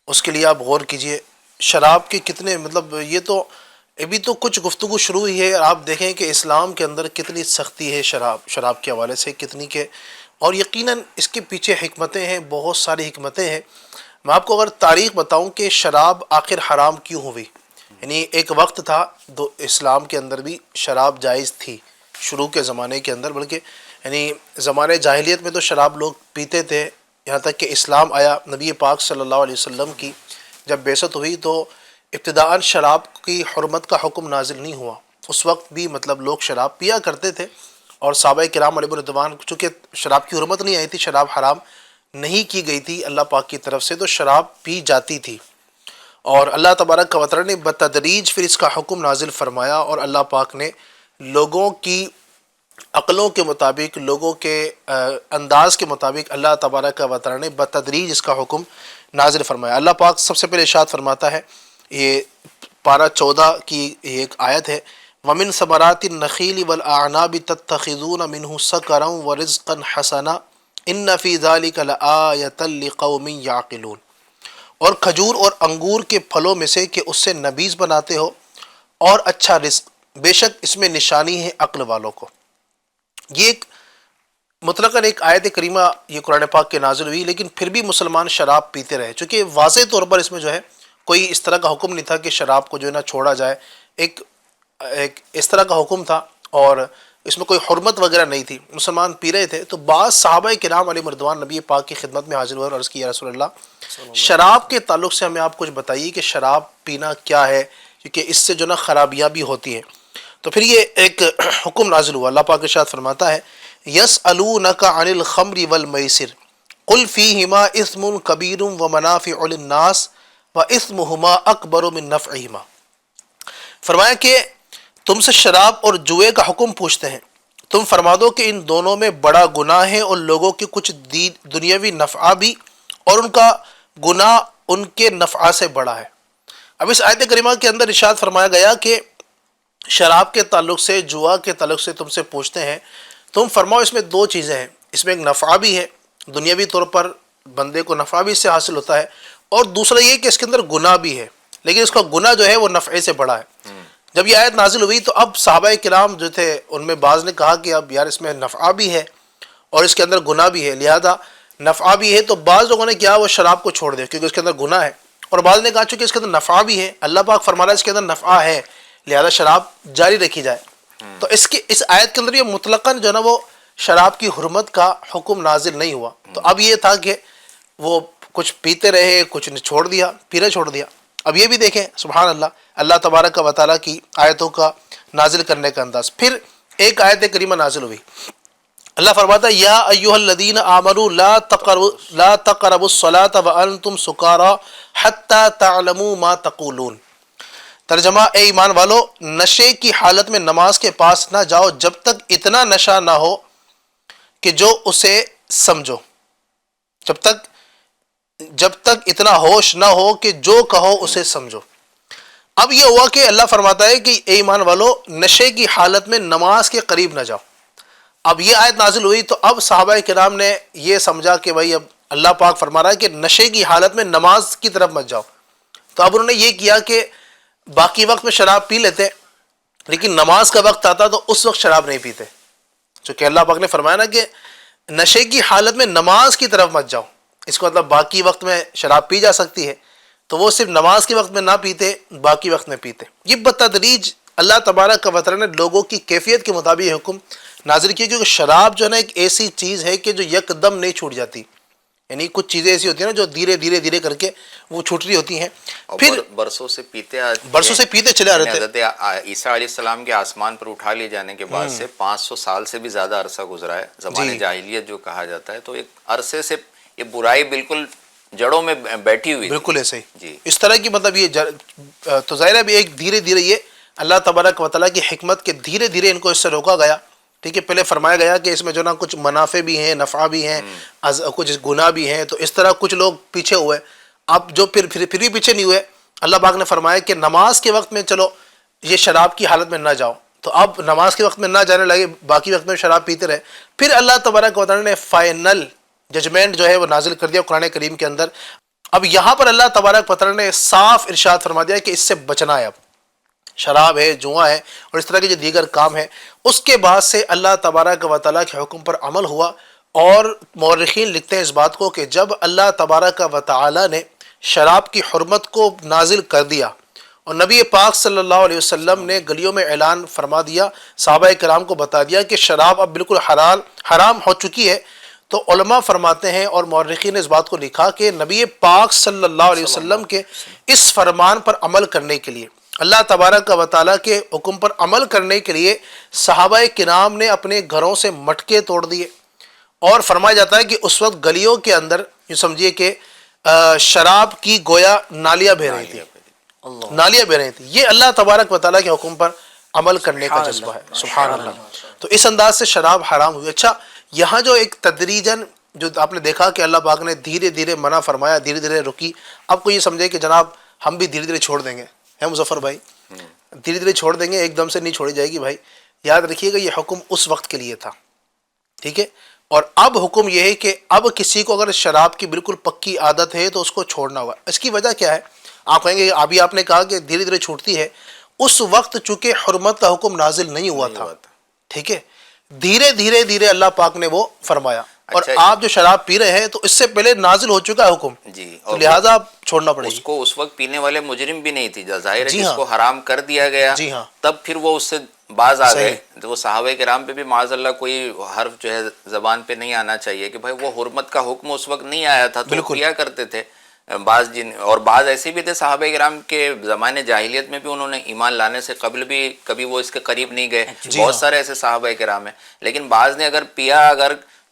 اس کے لیے آپ غور کیجئے۔ شراب کے کتنے مطلب یہ تو ابھی تو کچھ گفتگو شروع ہوئی ہے، آپ دیکھیں کہ اسلام کے اندر کتنی سختی ہے شراب کے حوالے سے، کتنی کہ، اور یقیناً اس کے پیچھے حکمتیں ہیں، بہت ساری حکمتیں ہیں۔ میں آپ کو اگر تاریخ بتاؤں کہ شراب آخر حرام کیوں ہوئی، یعنی ایک وقت تھا اسلام کے اندر بھی شراب جائز تھی، شروع کے زمانے کے اندر، بلکہ یعنی زمانے جاہلیت میں تو شراب لوگ پیتے تھے، یہاں تک کہ اسلام آیا، نبی پاک صلی اللہ علیہ وسلم کی جب بعثت ہوئی تو ابتداءً شراب کی حرمت کا حکم نازل نہیں ہوا، اس وقت بھی مطلب لوگ شراب پیا کرتے تھے، اور صحابہ کرام علیہ رضوان چونکہ شراب کی حرمت نہیں آئی تھی، شراب حرام نہیں کی گئی تھی اللہ پاک کی طرف سے، تو شراب پی جاتی تھی، اور اللہ تبارک و تعالی نے بتدریج پھر اس کا حکم نازل فرمایا، اور اللہ پاک نے لوگوں کی عقلوں کے مطابق، لوگوں کے انداز کے مطابق اللہ تبارک و تعالی نے بتدریج اس کا حکم نازل فرمایا۔ اللہ پاک سب سے پہلے ارشاد فرماتا ہے، یہ پارہ 14 کی ایک آیت ہے، وَمِن ثَمَرَاتِ النَّخِيلِ وَالْأَعْنَابِ تَتَّخِذُونَ مِنْهُ سَكَرًا وَرِزْقًا حَسَنًا إِنَّ فِي ذَلِكَ لَآيَةً لِقَوْمٍ يَعْقِلُونَ، اور کھجور اور انگور کے پھلوں میں سے کہ اس سے نبیذ بناتے ہو اور اچھا رزق، بے شک اس میں نشانی ہے عقل والوں کو۔ یہ ایک مطلقاً ایک آیت کریمہ یہ قرآن پاک کے نازل ہوئی، لیکن پھر بھی مسلمان شراب پیتے رہے، چونکہ واضح طور پر اس میں جو ہے کوئی اس طرح کا حکم نہیں تھا کہ شراب کو جو ہے نا چھوڑا جائے، ایک اس طرح کا حکم تھا، اور اس میں کوئی حرمت وغیرہ نہیں تھی، مسلمان پی رہے تھے۔ تو بعض صحابہ کرام علیہ رضوان نبی پاک کی خدمت میں حاضر ہوئے اور عرض کی، یا رسول اللہ شراب کے تعلق سے ہمیں آپ کچھ بتائیے کہ شراب پینا کیا ہے، کیونکہ اس سے جو نا خرابیاں بھی ہوتی ہیں۔ تو پھر یہ ایک حکم نازل ہوا، اللہ پاک ارشاد فرماتا ہے، یسألونک عن الخمر والمیسر قل فیہما اثم کبیر ومنافع للناس وَإِثْمُهُمَا أَكْبَرُ مِن نَفْعِهِمَا، فرمایا کہ تم سے شراب اور جوئے کا حکم پوچھتے ہیں، تم فرما دو کہ ان دونوں میں بڑا گناہ ہے، اور لوگوں کے کچھ دنیاوی نفع بھی، اور ان کا گناہ ان کے نفع سے بڑا ہے۔ اب اس آیت کریمہ کے اندر ارشاد فرمایا گیا کہ شراب کے تعلق سے، جوا کے تعلق سے تم سے پوچھتے ہیں، تم فرماؤ اس میں دو چیزیں ہیں، اس میں ایک نفع بھی ہے، دنیاوی طور پر بندے کو نفع بھی اس سے حاصل ہوتا ہے، اور دوسرا یہ کہ اس کے اندر گناہ بھی ہے، لیکن اس کا گناہ جو ہے وہ نفع سے بڑا ہے۔ جب یہ آیت نازل ہوئی تو اب صحابہ کرام جو تھے ان میں بعض نے کہا کہ اب یار اس میں نفع بھی ہے اور اس کے اندر گناہ بھی ہے، لہذا نفع بھی ہے تو بعض لوگوں نے کیا وہ شراب کو چھوڑ دیا کیونکہ اس کے اندر گناہ ہے، اور بعض نے کہا چونکہ اس کے اندر نفع بھی ہے، اللہ پاک فرما رہا ہے اس کے اندر نفع ہے لہذا شراب جاری رکھی جائے۔ تو اس آیت کے اندر یہ مطلقاً جو ہے نا وہ شراب کی حرمت کا حکم نازل نہیں ہوا، تو اب یہ تھا کہ وہ کچھ پیتے رہے، کچھ نے چھوڑ دیا، پینا چھوڑ دیا۔ اب یہ بھی دیکھیں سبحان اللہ، اللہ تبارک و تعالیٰ کی آیتوں کا نازل کرنے کا انداز۔ پھر ایک آیت کریمہ نازل ہوئی، اللہ فرماتا ہے یا ایھا الذین آمنوا لا تقربوا الصلاة وانتم سکارى حتی تعلموا ما تقولون، ترجمہ اے ایمان والو نشے کی حالت میں نماز کے پاس نہ جاؤ جب تک اتنا نشہ نہ ہو کہ جو اسے سمجھو، جب تک اتنا ہوش نہ ہو کہ جو کہو اسے سمجھو۔ اب یہ ہوا کہ اللہ فرماتا ہے کہ اے ایمان والو نشے کی حالت میں نماز کے قریب نہ جاؤ۔ اب یہ آیت نازل ہوئی تو اب صحابہ کرام نے یہ سمجھا کہ بھائی اب اللہ پاک فرما رہا ہے کہ نشے کی حالت میں نماز کی طرف مت جاؤ، تو اب انہوں نے یہ کیا کہ باقی وقت میں شراب پی لیتے لیکن نماز کا وقت آتا تو اس وقت شراب نہیں پیتے، چونکہ اللہ پاک نے فرمایا نا کہ نشے کی حالت میں نماز کی طرف مت جاؤ، اس کا مطلب باقی وقت میں شراب پی جا سکتی ہے، تو وہ صرف نماز کے وقت میں نہ پیتے، باقی وقت میں پیتے۔ یہ بتدریج اللہ تبارک و تعالیٰ نے لوگوں کی کیفیت کے مطابق یہ حکم نازل کیا، کیونکہ شراب جو ہے نا ایک ایسی چیز ہے کہ جو یک دم نہیں چھوٹ جاتی، یعنی کچھ چیزیں ایسی ہوتی ہیں نا جو دھیرے دھیرے دھیرے کر کے وہ چھوٹ رہی ہوتی ہیں، پھر برسوں سے پیتے چلے آ رہے تھے۔ حضرت عیسیٰ علیہ السلام کے آسمان پر اٹھا لیے جانے کے بعد سے 500 سال سے بھی زیادہ عرصہ گزرا ہے، زمانے جاہلیت جو کہا جاتا ہے، تو ایک عرصے سے یہ برائی بالکل جڑوں میں بیٹھی ہوئی، بالکل ایسے ہی جی اس طرح کی مطلب یہ تو ظاہر ہے بھی ایک دھیرے دھیرے یہ اللہ تبارک و تعالیٰ کی حکمت کے دھیرے دھیرے ان کو اس سے روکا گیا، ٹھیک ہے۔ پہلے فرمایا گیا کہ اس میں جو نا کچھ منافع بھی ہیں، نفع بھی ہیں، کچھ گناہ بھی ہیں، تو اس طرح کچھ لوگ پیچھے ہوئے، اب جو پھر بھی پیچھے نہیں ہوئے، اللہ پاک نے فرمایا کہ نماز کے وقت میں چلو یہ شراب کی حالت میں نہ جاؤ، تو اب نماز کے وقت میں نہ جانے لگے، باقی وقت میں شراب پیتے رہے۔ پھر اللہ تبارک و تعالیٰ نے فائنل ججمنٹ جو ہے وہ نازل کر دیا قرآن کریم کے اندر۔ اب یہاں پر اللہ تبارک و تعالیٰ نے صاف ارشاد فرما دیا کہ اس سے بچنا ہے، اب شراب ہے، جوا ہے اور اس طرح کے جو دیگر کام ہیں۔ اس کے بعد سے اللہ تبارک و تعالیٰ کے حکم پر عمل ہوا، اور مورخین لکھتے ہیں اس بات کو کہ جب اللہ تبارک و تعالیٰ نے شراب کی حرمت کو نازل کر دیا اور نبی پاک صلی اللہ علیہ وسلم نے گلیوں میں اعلان فرما دیا، صحابہ کرام کو بتا دیا کہ شراب اب بالکل حرام ہو چکی ہے، تو علماء فرماتے ہیں اور مورخین نے اس بات کو لکھا کہ نبی پاک صلی اللہ علیہ وسلم کے اس فرمان پر عمل کرنے کے لیے، اللہ تبارک و تعالیٰ کے حکم پر عمل کرنے کے لیے صحابہ کرام نے اپنے گھروں سے مٹکے توڑ دیے، اور فرمایا جاتا ہے کہ اس وقت گلیوں کے اندر یہ سمجھیے کہ شراب کی گویا نالیاں بہہ رہی تھی، نالیاں بہہ رہی تھیں۔ یہ اللہ تبارک و تعالیٰ کے حکم پر عمل کرنے کا جذبہ ہے، سبحان اللہ۔ تو اس انداز سے شراب حرام ہوئی۔ اچھا، یہاں جو ایک تدریجاً جو آپ نے دیکھا کہ اللہ پاک نے دھیرے دھیرے منع فرمایا، دھیرے دھیرے رکی، اب کو یہ سمجھے کہ جناب ہم بھی دھیرے دھیرے چھوڑ دیں گے، ہے مظفر بھائی، دھیرے دھیرے چھوڑ دیں گے، ایک دم سے نہیں چھوڑی جائے گی بھائی۔ یاد رکھیے گا یہ حکم اس وقت کے لیے تھا، ٹھیک ہے، اور اب حکم یہ ہے کہ اب کسی کو اگر شراب کی بالکل پکی عادت ہے تو اس کو چھوڑنا ہوگا۔ اس کی وجہ کیا ہے؟ آپ کہیں گے ابھی آپ نے کہا کہ دھیرے دھیرے چھوٹتی ہے، اس وقت چونکہ حرمت کا حکم نازل نہیں ہوا تھا، ٹھیک ہے، دھیرے دھیرے دھیرے اللہ پاک نے وہ فرمایا، اور آپ جو شراب پی رہے ہیں تو اس سے پہلے نازل ہو چکا ہے حکم، جی، تو لہٰذا آپ چھوڑنا پڑے گا۔ اس کو اس وقت پینے والے مجرم بھی نہیں تھی، ظاہر ہے جس کو حرام کر دیا گیا تب پھر وہ اس سے باز آ گئے، تو وہ صحابہ کرام پہ بھی معاذ اللہ کوئی حرف جو ہے زبان پہ نہیں آنا چاہیے کہ بھائی وہ حرمت کا حکم اس وقت نہیں آیا تھا تو کیا کرتے تھے بعض اور بعض ایسے بھی تھے صحابہ کرام کے زمانے جاہلیت میں بھی، انہوں نے ایمان لانے سے قبل بھی کبھی وہ اس کے قریب نہیں گئے، بہت سارے ایسے صحابہ کرام ہیں، لیکن بعض نے اگر پیا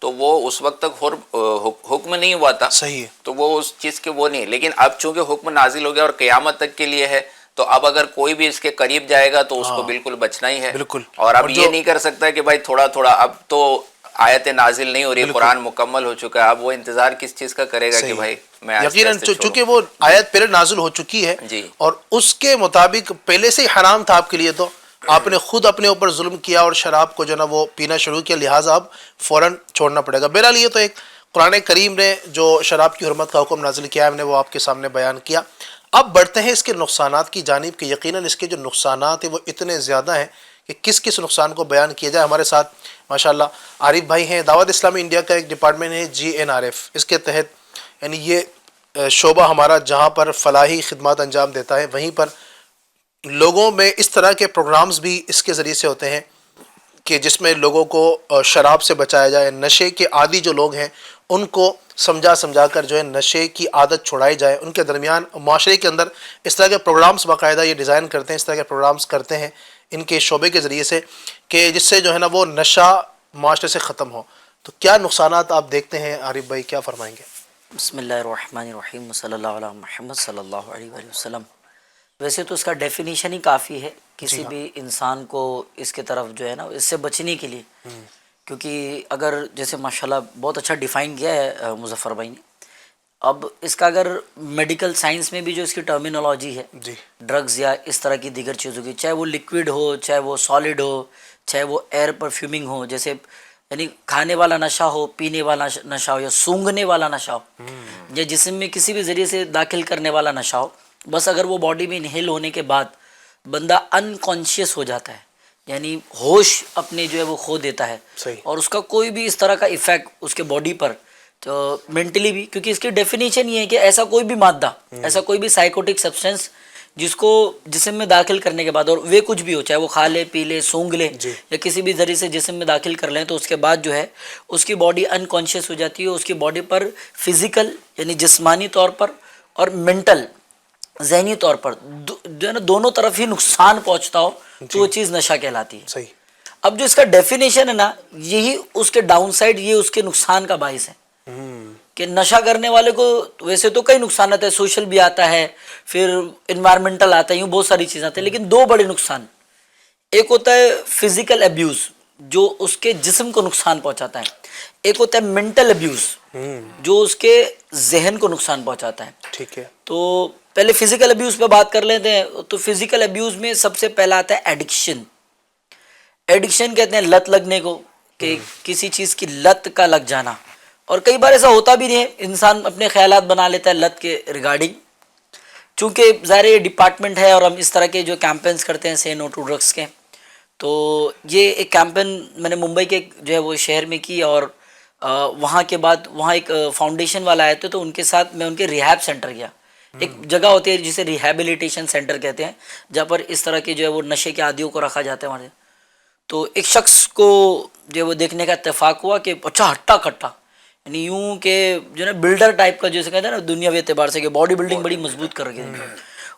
تو وہ اس وقت تک حکم نہیں ہوا تھا، صحیح ہے، تو وہ اس چیز کے وہ نہیں، لیکن اب چونکہ حکم نازل ہو گیا اور قیامت تک کے لیے ہے، تو اب اگر کوئی بھی اس کے قریب جائے گا تو اس کو بالکل بچنا ہی ہے، بالکل، اور اب یہ نہیں کر سکتا کہ بھائی تھوڑا تھوڑا، اب تو آیت نازل نہیں ہو رہی، قرآن مکمل ہو چکا ہے، اب وہ انتظار کس چیز کا کرے گا کہ بھائی میں یقیناً چونکہ وہ آیت پہلے نازل ہو چکی ہے اور اس کے مطابق پہلے سے ہی حرام تھا آپ کے لیے، تو آپ نے خود اپنے اوپر ظلم کیا اور شراب کو جو نا وہ پینا شروع کیا، لہٰذا اب فوراً چھوڑنا پڑے گا۔ بہرحال یہ تو ایک قرآن کریم نے جو شراب کی حرمت کا حکم نازل کیا ہے، ہم نے وہ آپ کے سامنے بیان کیا۔ اب بڑھتے ہیں اس کے نقصانات کی جانب، کہ یقیناً اس کے جو نقصانات ہیں وہ اتنے زیادہ ہیں کہ کس کس نقصان کو بیان کیا جائے۔ ہمارے ساتھ ماشاءاللہ عارف بھائی ہیں، دعوت اسلامی انڈیا کا ایک ڈپارٹمنٹ ہے GNRF، اس کے تحت یعنی یہ شعبہ ہمارا جہاں پر فلاحی خدمات انجام دیتا ہے، وہیں پر لوگوں میں اس طرح کے پروگرامز بھی اس کے ذریعے سے ہوتے ہیں کہ جس میں لوگوں کو شراب سے بچایا جائے، نشے کے عادی جو لوگ ہیں ان کو سمجھا کر جو ہے نشے کی عادت چھڑائی جائے، ان کے درمیان معاشرے کے اندر اس طرح کے پروگرامز باقاعدہ یہ ڈیزائن کرتے ہیں، اس طرح کے پروگرامز کرتے ہیں ان کے شعبے کے ذریعے سے کہ جس سے جو ہے نا وہ نشہ معاشرے سے ختم ہو۔ تو کیا نقصانات آپ دیکھتے ہیں عارف بھائی، کیا فرمائیں گے؟ بسم اللہ الرحمن الرحیم، صلی اللہ علیہ محمد صلی اللہ علیہ وآلہ وسلم۔ ویسے تو اس کا ڈیفینیشن ہی کافی ہے کسی بھی انسان کو اس کے طرف جو ہے نا اس سے بچنے کے لیے، کیونکہ اگر جیسے ماشاءاللہ بہت اچھا ڈیفائن کیا ہے مظفر بھائی نے، اب اس کا اگر میڈیکل سائنس میں بھی جو اس کی ٹرمینالوجی ہے، ڈرگز یا اس طرح کی دیگر چیزوں کی، چاہے وہ لیکوڈ ہو، چاہے وہ سالڈ ہو، چاہے وہ ایئر پرفیومنگ ہو، جیسے یعنی کھانے والا نشہ ہو، پینے والا نشہ ہو، یا سونگھنے والا نشہ ہو، یا جسم میں کسی بھی ذریعے سے داخل کرنے والا نشہ ہو، بس اگر وہ باڈی میں انہیل ہونے کے بعد بندہ انکانشیس ہو جاتا ہے، یعنی ہوش اپنے جو ہے وہ کھو دیتا ہے، اور اس کا کوئی بھی اس طرح کا ایفیکٹ اس کے باڈی پر تو مینٹلی بھی, کیونکہ اس کی ڈیفینیشن یہ ہے کہ ایسا کوئی بھی مادہ, ایسا کوئی بھی سائیکوٹک سبسٹینس جس کو جسم میں داخل کرنے کے بعد, اور وہ کچھ بھی ہو, چاہے وہ کھا لے, پی لے, سونگ لے یا کسی بھی ذریعے سے جسم میں داخل کر لیں, تو اس کے بعد جو ہے اس کی باڈی انکانشیس ہو جاتی ہے. اس کی باڈی پر فزیکل یعنی جسمانی طور پر اور مینٹل ذہنی طور پر جو ہے نا دونوں طرف ہی نقصان پہنچتا ہو, تو وہ چیز نشہ کہلاتی ہے. صحیح. اب جو اس کا ڈیفینیشن ہے نا, یہی اس کے ڈاؤن سائڈ, یہ اس کے نقصان کا باعث ہے کہ نشہ کرنے والے کو ویسے تو کئی نقصانات ہیں, سوشل بھی آتا ہے, پھر انوائرمنٹل آتا ہے, یوں بہت ساری چیزیں آتی ہیں, لیکن دو بڑے نقصان. ایک ہوتا ہے فزیکل ابیوز جو اس کے جسم کو نقصان پہنچاتا ہے, ایک ہوتا ہے مینٹل ابیوز جو اس کے ذہن کو نقصان پہنچاتا ہے. ٹھیک ہے. تو پہلے فزیکل ابیوز پہ بات کر لیتے ہیں. تو فزیکل ابیوز میں سب سے پہلا آتا ہے ایڈکشن. ایڈکشن کہتے ہیں لت لگنے کو, کہ کسی چیز کی لت کا لگ جانا. اور کئی بار ایسا ہوتا بھی نہیں ہے, انسان اپنے خیالات بنا لیتا ہے لت کے ریگارڈنگ. چونکہ ظاہر یہ ڈپارٹمنٹ ہے اور ہم اس طرح کے جو کیمپینز کرتے ہیں سے نو ٹو ڈرگس کے, تو یہ ایک کیمپین میں نے ممبئی کے جو ہے وہ شہر میں کی, اور وہاں کے بعد وہاں ایک فاؤنڈیشن والا آئے تھے, تو ان کے ساتھ میں ان کے ریہیب سینٹر گیا. ایک جگہ ہوتی ہے جسے ریہیبلیٹیشن سینٹر کہتے ہیں, جہاں پر اس طرح کے جو ہے وہ نشے کے عادیوں کو رکھا جاتا ہے وہاں. تو ایک شخص کو جو وہ دیکھنے کا اتفاق ہوا کہ اچھا ہٹا کٹا, یعنی یوں کہ جو ہے نا بلڈر ٹائپ کا جیسے کہتے ہیں نا دنیاوی اعتبار سے, کہ باڈی بلڈنگ بڑی مضبوط کر کے,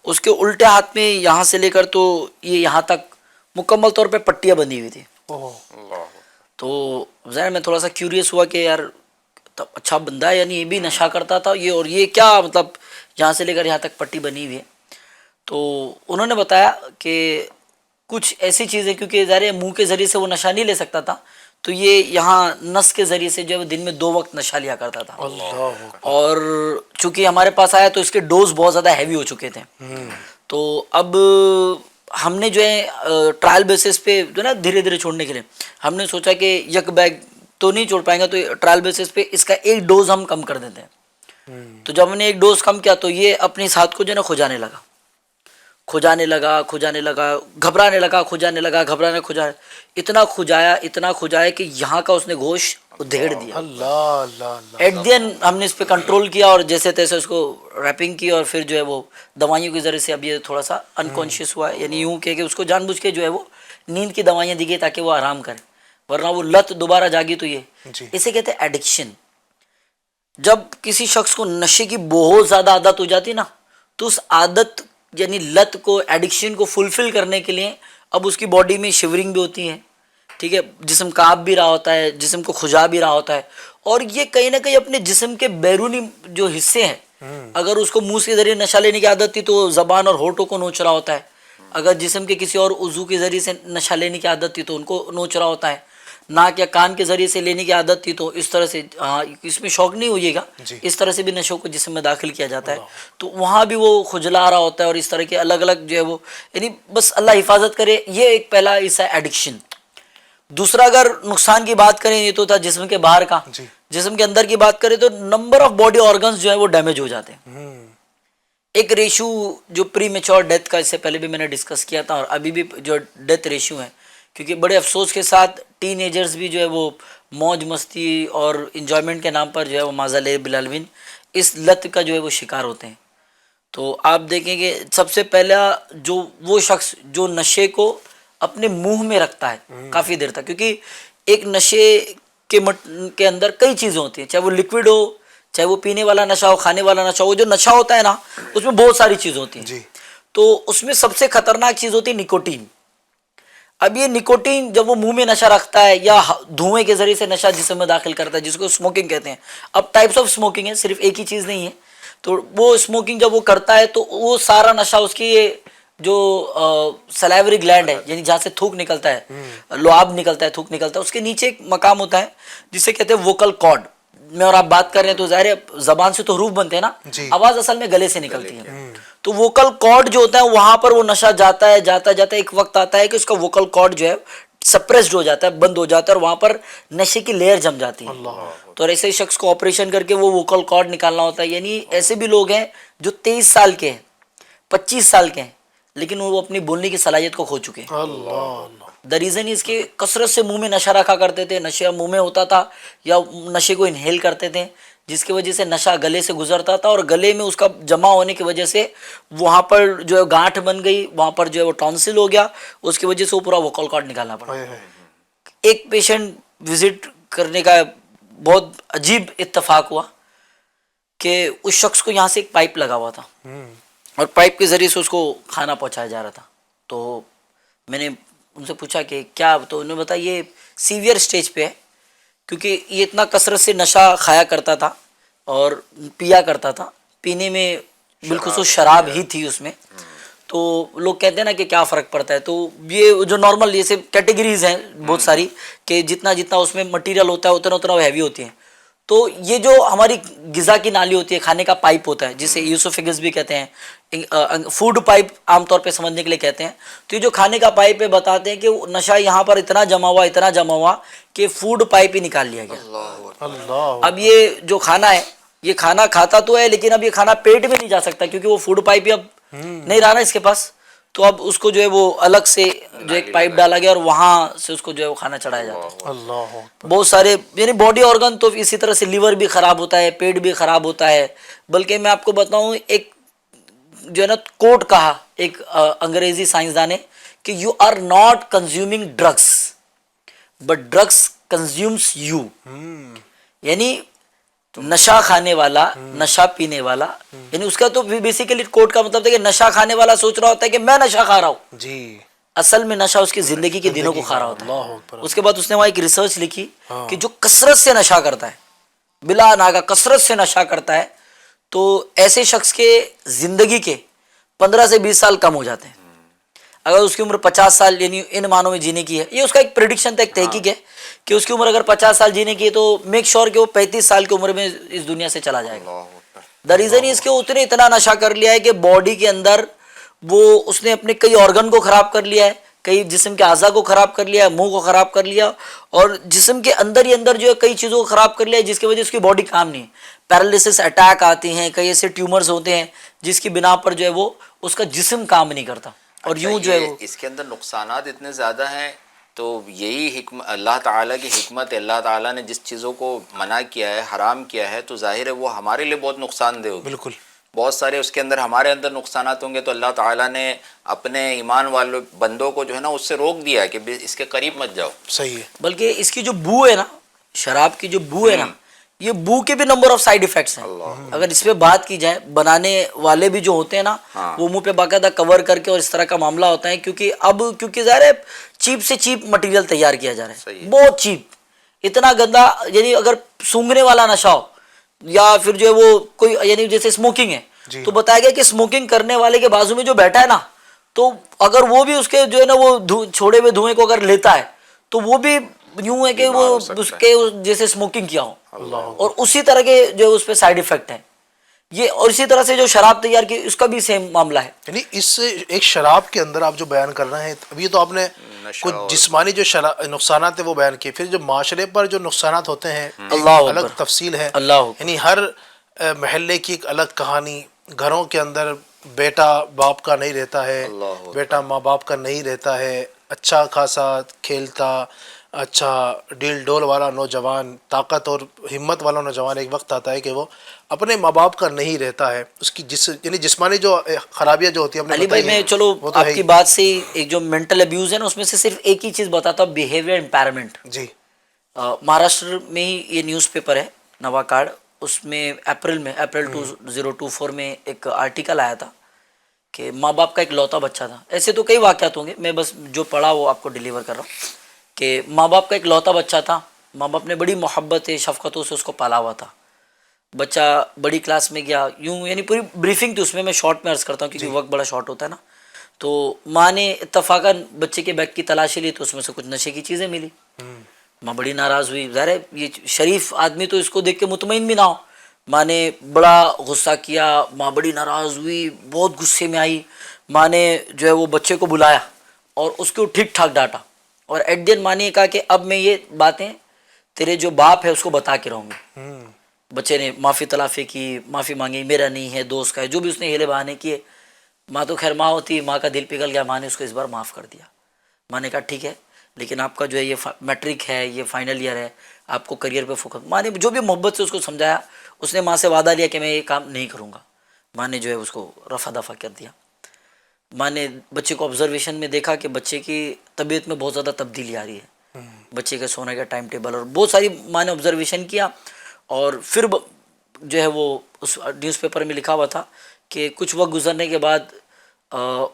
اس کے الٹے ہاتھ میں یہاں سے لے کر تو یہ یہاں تک مکمل طور پہ پٹیاں بندھی ہوئی تھی. تو ظاہر میں تھوڑا سا کیوریس ہوا کہ یار اچھا بندہ ہے, یعنی یہ بھی نشہ کرتا تھا یہ, اور یہ کیا مطلب یہاں سے لے کر یہاں تک پٹی بنی ہوئی ہے. تو انہوں نے بتایا کہ کچھ ایسی چیزیں, کیونکہ ظاہر منہ کے ذریعے سے وہ نشہ نہیں لے سکتا تھا, تو یہ یہاں نس کے ذریعے سے جو ہے وہ دن میں 2 وقت نشہ لیا کرتا تھا. اور چونکہ ہمارے پاس آیا تو اس کے ڈوز بہت زیادہ ہیوی ہو چکے تھے. تو اب ہم نے جو ہے ٹرائل بیسس پہ جو ہے نا دھیرے دھیرے چھوڑنے کے لیے ہم نے سوچا کہ یک بیگ تو نہیں چھوڑ پائیں گے, تو ٹرائل بیسس پہ اس کا ایک ڈوز ہم کم کر دیتے ہیں. تو جب ہم نے ایک ڈوز کم کیا تو یہ اپنے ساتھ کو جو ہے نا کھجانے لگا, گھبرانے لگا, اتنا کھجایا کہ یہاں کا اس نے گوشت ادھیڑ دیا. ایٹ دی اینڈ ہم نے اس پہ کنٹرول کیا اور جیسے تیسے اس کو ریپنگ کی, اور پھر جو ہے وہ دوائیوں کے ذریعے سے اب یہ تھوڑا سا انکانشیس ہوا ہے, یعنی یوں کہ اس کو جان بوجھ کے جو ہے وہ نیند کی دوائیاں دی گئی تاکہ وہ آرام کرے, ورنہ وہ لت دوبارہ جاگی تو یہ اسے کہتے ہیں ایڈکشن. جب کسی شخص کو نشے کی بہت زیادہ عادت ہو جاتی نا, تو اس عادت یعنی لت کو, ایڈکشن کو فلفل کرنے کے لیے اب اس کی باڈی میں شیورنگ بھی ہوتی ہے, ٹھیک ہے, جسم کانپ بھی رہا ہوتا ہے, جسم کو کھجا بھی رہا ہوتا ہے, اور یہ کہیں نہ کہیں اپنے جسم کے بیرونی جو حصے ہیں, اگر اس کو منہ کے ذریعے نشہ لینے کی عادت تھی تو زبان اور ہونٹوں کو نوچ رہا ہوتا ہے, اگر جسم کے کسی اور عضو کے ذریعے سے نشہ لینے کی عادت تھی تو ان کو نوچ رہا ہوتا ہے, ناک یا کان کے ذریعے سے لینے کی عادت تھی تو اس طرح سے, اس میں شوق نہیں ہوئیے گا, اس طرح سے بھی نشوں کو جسم میں داخل کیا جاتا ہے, تو وہاں بھی وہ کھجلا رہا ہوتا ہے, اور اس طرح کے الگ الگ جو ہے وہ, یعنی بس اللہ حفاظت کرے. یہ ایک پہلا حصہ ہے ایڈکشن. دوسرا اگر نقصان کی بات کریں, یہ تو تھا جسم کے باہر کا. جسم کے اندر کی بات کریں تو نمبر آف باڈی آرگنز جو ہے وہ ڈیمیج ہو جاتے ہیں. ایک ریشو جو پری میچور ڈیتھ کا, اس سے پہلے بھی میں نے ڈسکس کیا تھا, اور ابھی بھی جو ڈیتھ ریشو ہے, کیونکہ بڑے افسوس کے ساتھ ٹین ایجرز بھی جو ہے وہ موج مستی اور انجوائمنٹ کے نام پر جو ہے وہ معذل بالعلمین اس لت کا جو ہے وہ شکار ہوتے ہیں. تو آپ دیکھیں کہ سب سے پہلا جو وہ شخص جو نشے کو اپنے منہ میں رکھتا ہے کافی دیر تک, کیونکہ ایک نشے کے اندر کئی چیزیں ہوتی ہیں, چاہے وہ لکوڈ ہو, چاہے وہ پینے والا نشہ ہو, کھانے والا نشہ ہو. جو نشہ ہوتا ہے نا اس میں بہت ساری چیزیں ہوتی ہیں, تو اس میں سب سے خطرناک چیز ہوتی ہے نکوٹین. اب یہ نکوٹین جب وہ منہ میں نشہ رکھتا ہے یا دھوئیں کے ذریعے سے نشہ جسم میں داخل کرتا ہے, جس کو اسموکنگ کہتے ہیں. اب ٹائپس آف اسموکنگ ہے, صرف ایک ہی چیز نہیں ہے. تو وہ اسموکنگ جب وہ کرتا ہے تو وہ سارا نشہ اس کی جو سلیوری گلینڈ ہے, یعنی جہاں سے تھوک نکلتا ہے, لعاب نکلتا ہے, تھوک نکلتا ہے, اس کے نیچے ایک مقام ہوتا ہے جسے کہتے ہیں ووکل کارڈ میں, اور آپ بات کر رہے ہیں تو ظاہر ہے زبان سے تو حروف بنتے ہیں نا, آواز اصل میں گلے سے نکلتی ہے. تو ووکل کارڈ جو ہوتا ہے وہاں پر وہ نشہ جاتا ہے, جاتا جاتا ایک وقت آتا ہے کہ اس کا ووکل کارڈ جو ہے سپریسڈ ہو جاتا ہے, بند ہو جاتا ہے, اور وہاں پر نشے کی لیئر جم جاتی ہے. تو ایسے شخص کو آپریشن کر کے وہ ووکل کارڈ نکالنا ہوتا ہے. یعنی ایسے بھی لوگ ہیں جو 23 سال کے ہیں, 25 سال کے ہیں, لیکن وہ اپنی بولنے کی صلاحیت کو کھو چکے ہیں. دا ریزن اس کے کثرت سے منہ میں نشہ رکھا کرتے تھے, نشہ منہ میں ہوتا تھا یا نشے کو انہیل کرتے تھے, جس کی وجہ سے نشہ گلے سے گزرتا تھا اور گلے میں اس کا جمع ہونے کی وجہ سے وہاں پر جو ہے گانٹھ بن گئی, وہاں پر جو ہے وہ ٹونسل ہو گیا, اس کی وجہ سے وہ پورا ووکل کارڈ نکالنا پڑا. ایک پیشنٹ وزٹ کرنے کا بہت عجیب اتفاق ہوا کہ اس شخص کو یہاں سے ایک پائپ لگا ہوا تھا اور پائپ کے ذریعے سے اس کو کھانا پہنچایا جا رہا تھا. تو میں نے ان سے پوچھا کہ کیا, تو انہوں نے بتایا یہ سیویئر سٹیج پہ ہے, کیونکہ یہ اتنا کثرت سے نشہ کھایا کرتا تھا اور پیا کرتا تھا, پینے میں بالخصوص شراب ہی تھی اس میں. تو لوگ کہتے ہیں نا کہ کیا فرق پڑتا ہے, تو یہ جو نارمل جیسے کیٹیگریز ہیں بہت ساری کہ جتنا جتنا اس میں مٹیریل ہوتا ہے اتنا اتنا وہ ہیوی ہوتی ہیں. تو یہ جو ہماری غذا کی نالی ہوتی ہے, کھانے کا پائپ ہوتا ہے جسے ایسوفیگس بھی کہتے ہیں, فوڈ پائپ عام طور پہ سمجھنے کے لیے کہتے ہیں. تو یہ جو کھانے کا پائپ ہے بتاتے ہیں کہ نشہ یہاں پر اتنا جمع ہوا کہ فوڈ پائپ ہی نکال لیا گیا. اب یہ جو کھانا ہے یہ کھانا کھاتا تو ہے لیکن اب یہ کھانا پیٹ میں نہیں جا سکتا کیونکہ وہ فوڈ پائپ ہی اب نہیں رہا نا اس کے پاس. تو اب اس کو جو ہے وہ الگ سے جو ایک پائپ ڈالا گیا اور وہاں سے اس کو جو ہے وہ کھانا چڑھایا جاتا ہے. بہت سارے یعنی باڈی آرگن تو اسی طرح سے لیور بھی خراب ہوتا ہے, پیٹ بھی خراب ہوتا ہے. بلکہ میں آپ کو بتاؤں ایک جو ہے نا کوٹ کہا ایک انگریزی سائنسدان نے کہ you are not consuming drugs but drugs consumes you. یعنی نشہ کھانے والا, نشہ پینے والا, یعنی اس کا تو بیسیکلی کوٹ کا مطلب ہے کہ نشہ کھانے والا سوچ رہا ہوتا ہے کہ میں نشہ کھا رہا ہوں جی, اصل میں نشہ اس کی زندگی کے دنوں کو کھا رہا ہوتا ہے. اس کے بعد اس نے وہاں ایک ریسرچ لکھی کہ جو کثرت سے نشہ کرتا ہے, بلا ناغہ کثرت سے نشہ کرتا ہے, تو ایسے شخص کے زندگی کے 15 سے 20 سال کم ہو جاتے ہیں. اگر اس کی عمر 50 سال یعنی ان معنوں میں جینے کی ہے, یہ اس کا ایک پریڈکشن تھا, ایک تحقیق ہے کہ اس کی عمر اگر 50 سال جینے کی ہے تو میک شور کہ وہ 35 سال کی عمر میں اس دنیا سے چلا جائے گا. دا ریزن اس کے اتنا نشہ کر لیا ہے کہ باڈی کے اندر وہ اس نے اپنے کئی آرگن کو خراب کر لیا ہے, کئی جسم کے اعضاء کو خراب کر لیا ہے, منہ کو خراب کر لیا, اور جسم کے اندر ہی اندر جو ہے کئی چیزوں کو خراب کر لیا ہے جس کی وجہ سے اس کی باڈی کام نہیں. پیرالیسس اٹیک آتے ہیں, کئی ایسے ٹیومرز ہوتے ہیں جس کی بنا پر جو ہے وہ اس کا جسم کام نہیں کرتا. اور یوں جو ہے اس کے اندر نقصانات اتنے زیادہ ہیں, تو یہی اللہ تعالیٰ کی حکمت ہے. اللہ تعالیٰ نے جس چیزوں کو منع کیا ہے, حرام کیا ہے, تو ظاہر ہے وہ ہمارے لیے بہت نقصان دہ ہوگی. بالکل بہت سارے اس کے اندر ہمارے اندر نقصانات ہوں گے, تو اللہ تعالیٰ نے اپنے ایمان والے بندوں کو جو ہے نا اس سے روک دیا ہے کہ اس کے قریب مت جاؤ. صحیح ہے. بلکہ اس کی جو بو ہے نا, شراب کی جو بو ہے نا, یہ بو کے بھی نمبر آف سائیڈ ایفیکٹس ہیں. اگر اس پہ بات کی جائے, بنانے والے بھی جو ہوتے ہیں نا وہ منہ پہ باقاعدہ کور کر کے اور اس طرح کا معاملہ ہوتا ہے, کیونکہ ظاہر ہے چیپ سے چیپ مٹیریل تیار کیا جا رہا ہے, بہت چیپ, اتنا گندا. یعنی اگر سونگھنے والا نشہ ہو یا پھر جو ہے وہ کوئی یعنی جیسے اسموکنگ ہے تو بتایا گیا کہ اسموکنگ کرنے والے کے بازو میں جو بیٹھا ہے نا, تو اگر وہ بھی اس کے جو ہے نا وہ چھوڑے ہوئے دھوئیں کو اگر لیتا ہے تو وہ بھی یوں ہے کہ وہ اس کے جیسے اسموکنگ کیا ہو, اور اسی طرح کے جو اس پہ سائیڈ ایفیکٹ ہیں یہ. اور اسی طرح سے جو شراب تیار کی اس کا بھی سیم معاملہ ہے. یعنی اس ایک شراب کے اندر آپ جو بیان کر رہے ہیں, ابھی تو آپ نے کچھ جسمانی جو نقصانات ہیں وہ بیان کیے, پھر جو معاشرے پر جو نقصانات ہوتے ہیں الگ تفصیل ہے. یعنی ہر محلے کی ایک الگ کہانی. گھروں کے اندر بیٹا باپ کا نہیں رہتا ہے, بیٹا ماں باپ کا نہیں رہتا ہے, اچھا خاصا کھیلتا, اچھا ڈیل ڈول والا نوجوان, طاقت اور ہمت والا نوجوان, ایک وقت آتا ہے کہ وہ اپنے ماں باپ کا نہیں رہتا ہے. اس کی یعنی جسمانی جو خرابیاں جو ہوتی ہیں, علی بھائی میں چلو آپ کی بات سے ایک جو مینٹل ابیوز ہے نا اس میں سے صرف ایک ہی چیز بتاتا ہوں, بیہیویئر امپیئرمنٹ. جی مہاراشٹر میں ہی یہ نیوز پیپر ہے نوا کارڈ, اس میں اپریل 2024 میں ایک آرٹیکل آیا تھا کہ ماں باپ کا ایک لوتا بچہ تھا. ایسے تو کئی واقعات ہوں گے, میں بس جو پڑھا وہ آپ کو ڈیلیور کر رہا ہوں کہ ماں باپ کا ایک لوتا بچہ تھا. ماں باپ نے بڑی محبت شفقتوں سے اس کو پالا ہوا تھا. بچہ بڑی کلاس میں گیا, یوں یعنی پوری بریفنگ تھی اس میں شارٹ میں عرض کرتا ہوں کیونکہ وقت بڑا شارٹ ہوتا ہے نا. تو ماں نے اتفاقاً بچے کے بیگ کی تلاشی لی تو اس میں سے کچھ نشے کی چیزیں ملی. ماں بڑی ناراض ہوئی, ظاہر ہے یہ شریف آدمی تو اس کو دیکھ کے مطمئن بھی نہ ہو. ماں نے بڑا غصہ کیا, ماں بڑی ناراض ہوئی, بہت غصے میں آئی. ماں نے جو ہے وہ بچے کو بلایا اور اس کو ٹھیک ٹھاک ڈانٹا, اور ایٹ دی اینڈ ماں نے کہا کہ اب میں یہ باتیں تیرے جو باپ ہے اس کو بتا کے رہوں گی. بچے نے معافی تلافی کی, معافی مانگی, میرا نہیں ہے دوست کا ہے, جو بھی اس نے ہیلے بہانے کیے. ماں تو خیر ماں ہوتی, ماں کا دل پگھل گیا. ماں نے اس کو اس بار معاف کر دیا. ماں نے کہا ٹھیک ہے لیکن آپ کا جو ہے یہ میٹرک ہے, یہ فائنل ایئر ہے, آپ کو کریئر پہ فوکس. ماں نے جو بھی محبت سے اس کو سمجھایا, اس نے ماں سے وعدہ لیا کہ میں یہ کام نہیں کروں گا. ماں نے جو ہے اس کو رفع دفع کر دیا. ماں نے بچے کو آبزرویشن میں دیکھا کہ بچے کی طبیعت میں بہت زیادہ تبدیلی آ رہی ہے, بچے کے سونے کا ٹائم ٹیبل اور بہت ساری ماں نے آبزرویشن کیا. اور پھر جو ہے وہ اس نیوز پیپر میں لکھا ہوا تھا کہ کچھ وقت گزرنے کے بعد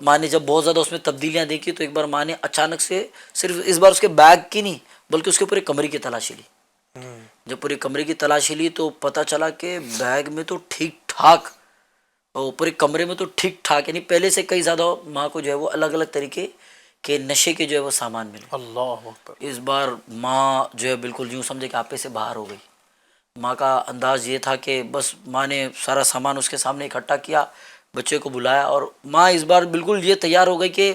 ماں نے جب بہت زیادہ اس میں تبدیلیاں دیکھی تو ایک بار ماں نے اچانک سے صرف اس بار اس کے بیگ کی نہیں بلکہ اس کے پورے کمرے کی تلاشی لی. جب پورے کمرے کی تلاشی لی تو پتہ چلا کہ بیگ میں تو ٹھیک ٹھاک, اور پورے کمرے میں تو ٹھیک ٹھاک, یعنی پہلے سے کئی زیادہ ماں کو جو ہے وہ الگ الگ طریقے کے نشے کے جو ہے وہ سامان ملے. اللہ اکبر. اس بار ماں جو ہے بالکل یوں سمجھے کہ آپے سے باہر ہو گئی. ماں کا انداز یہ تھا کہ بس ماں نے سارا سامان اس کے سامنے اکٹھا کیا, بچے کو بلایا, اور ماں اس بار بالکل یہ تیار ہو گئی کہ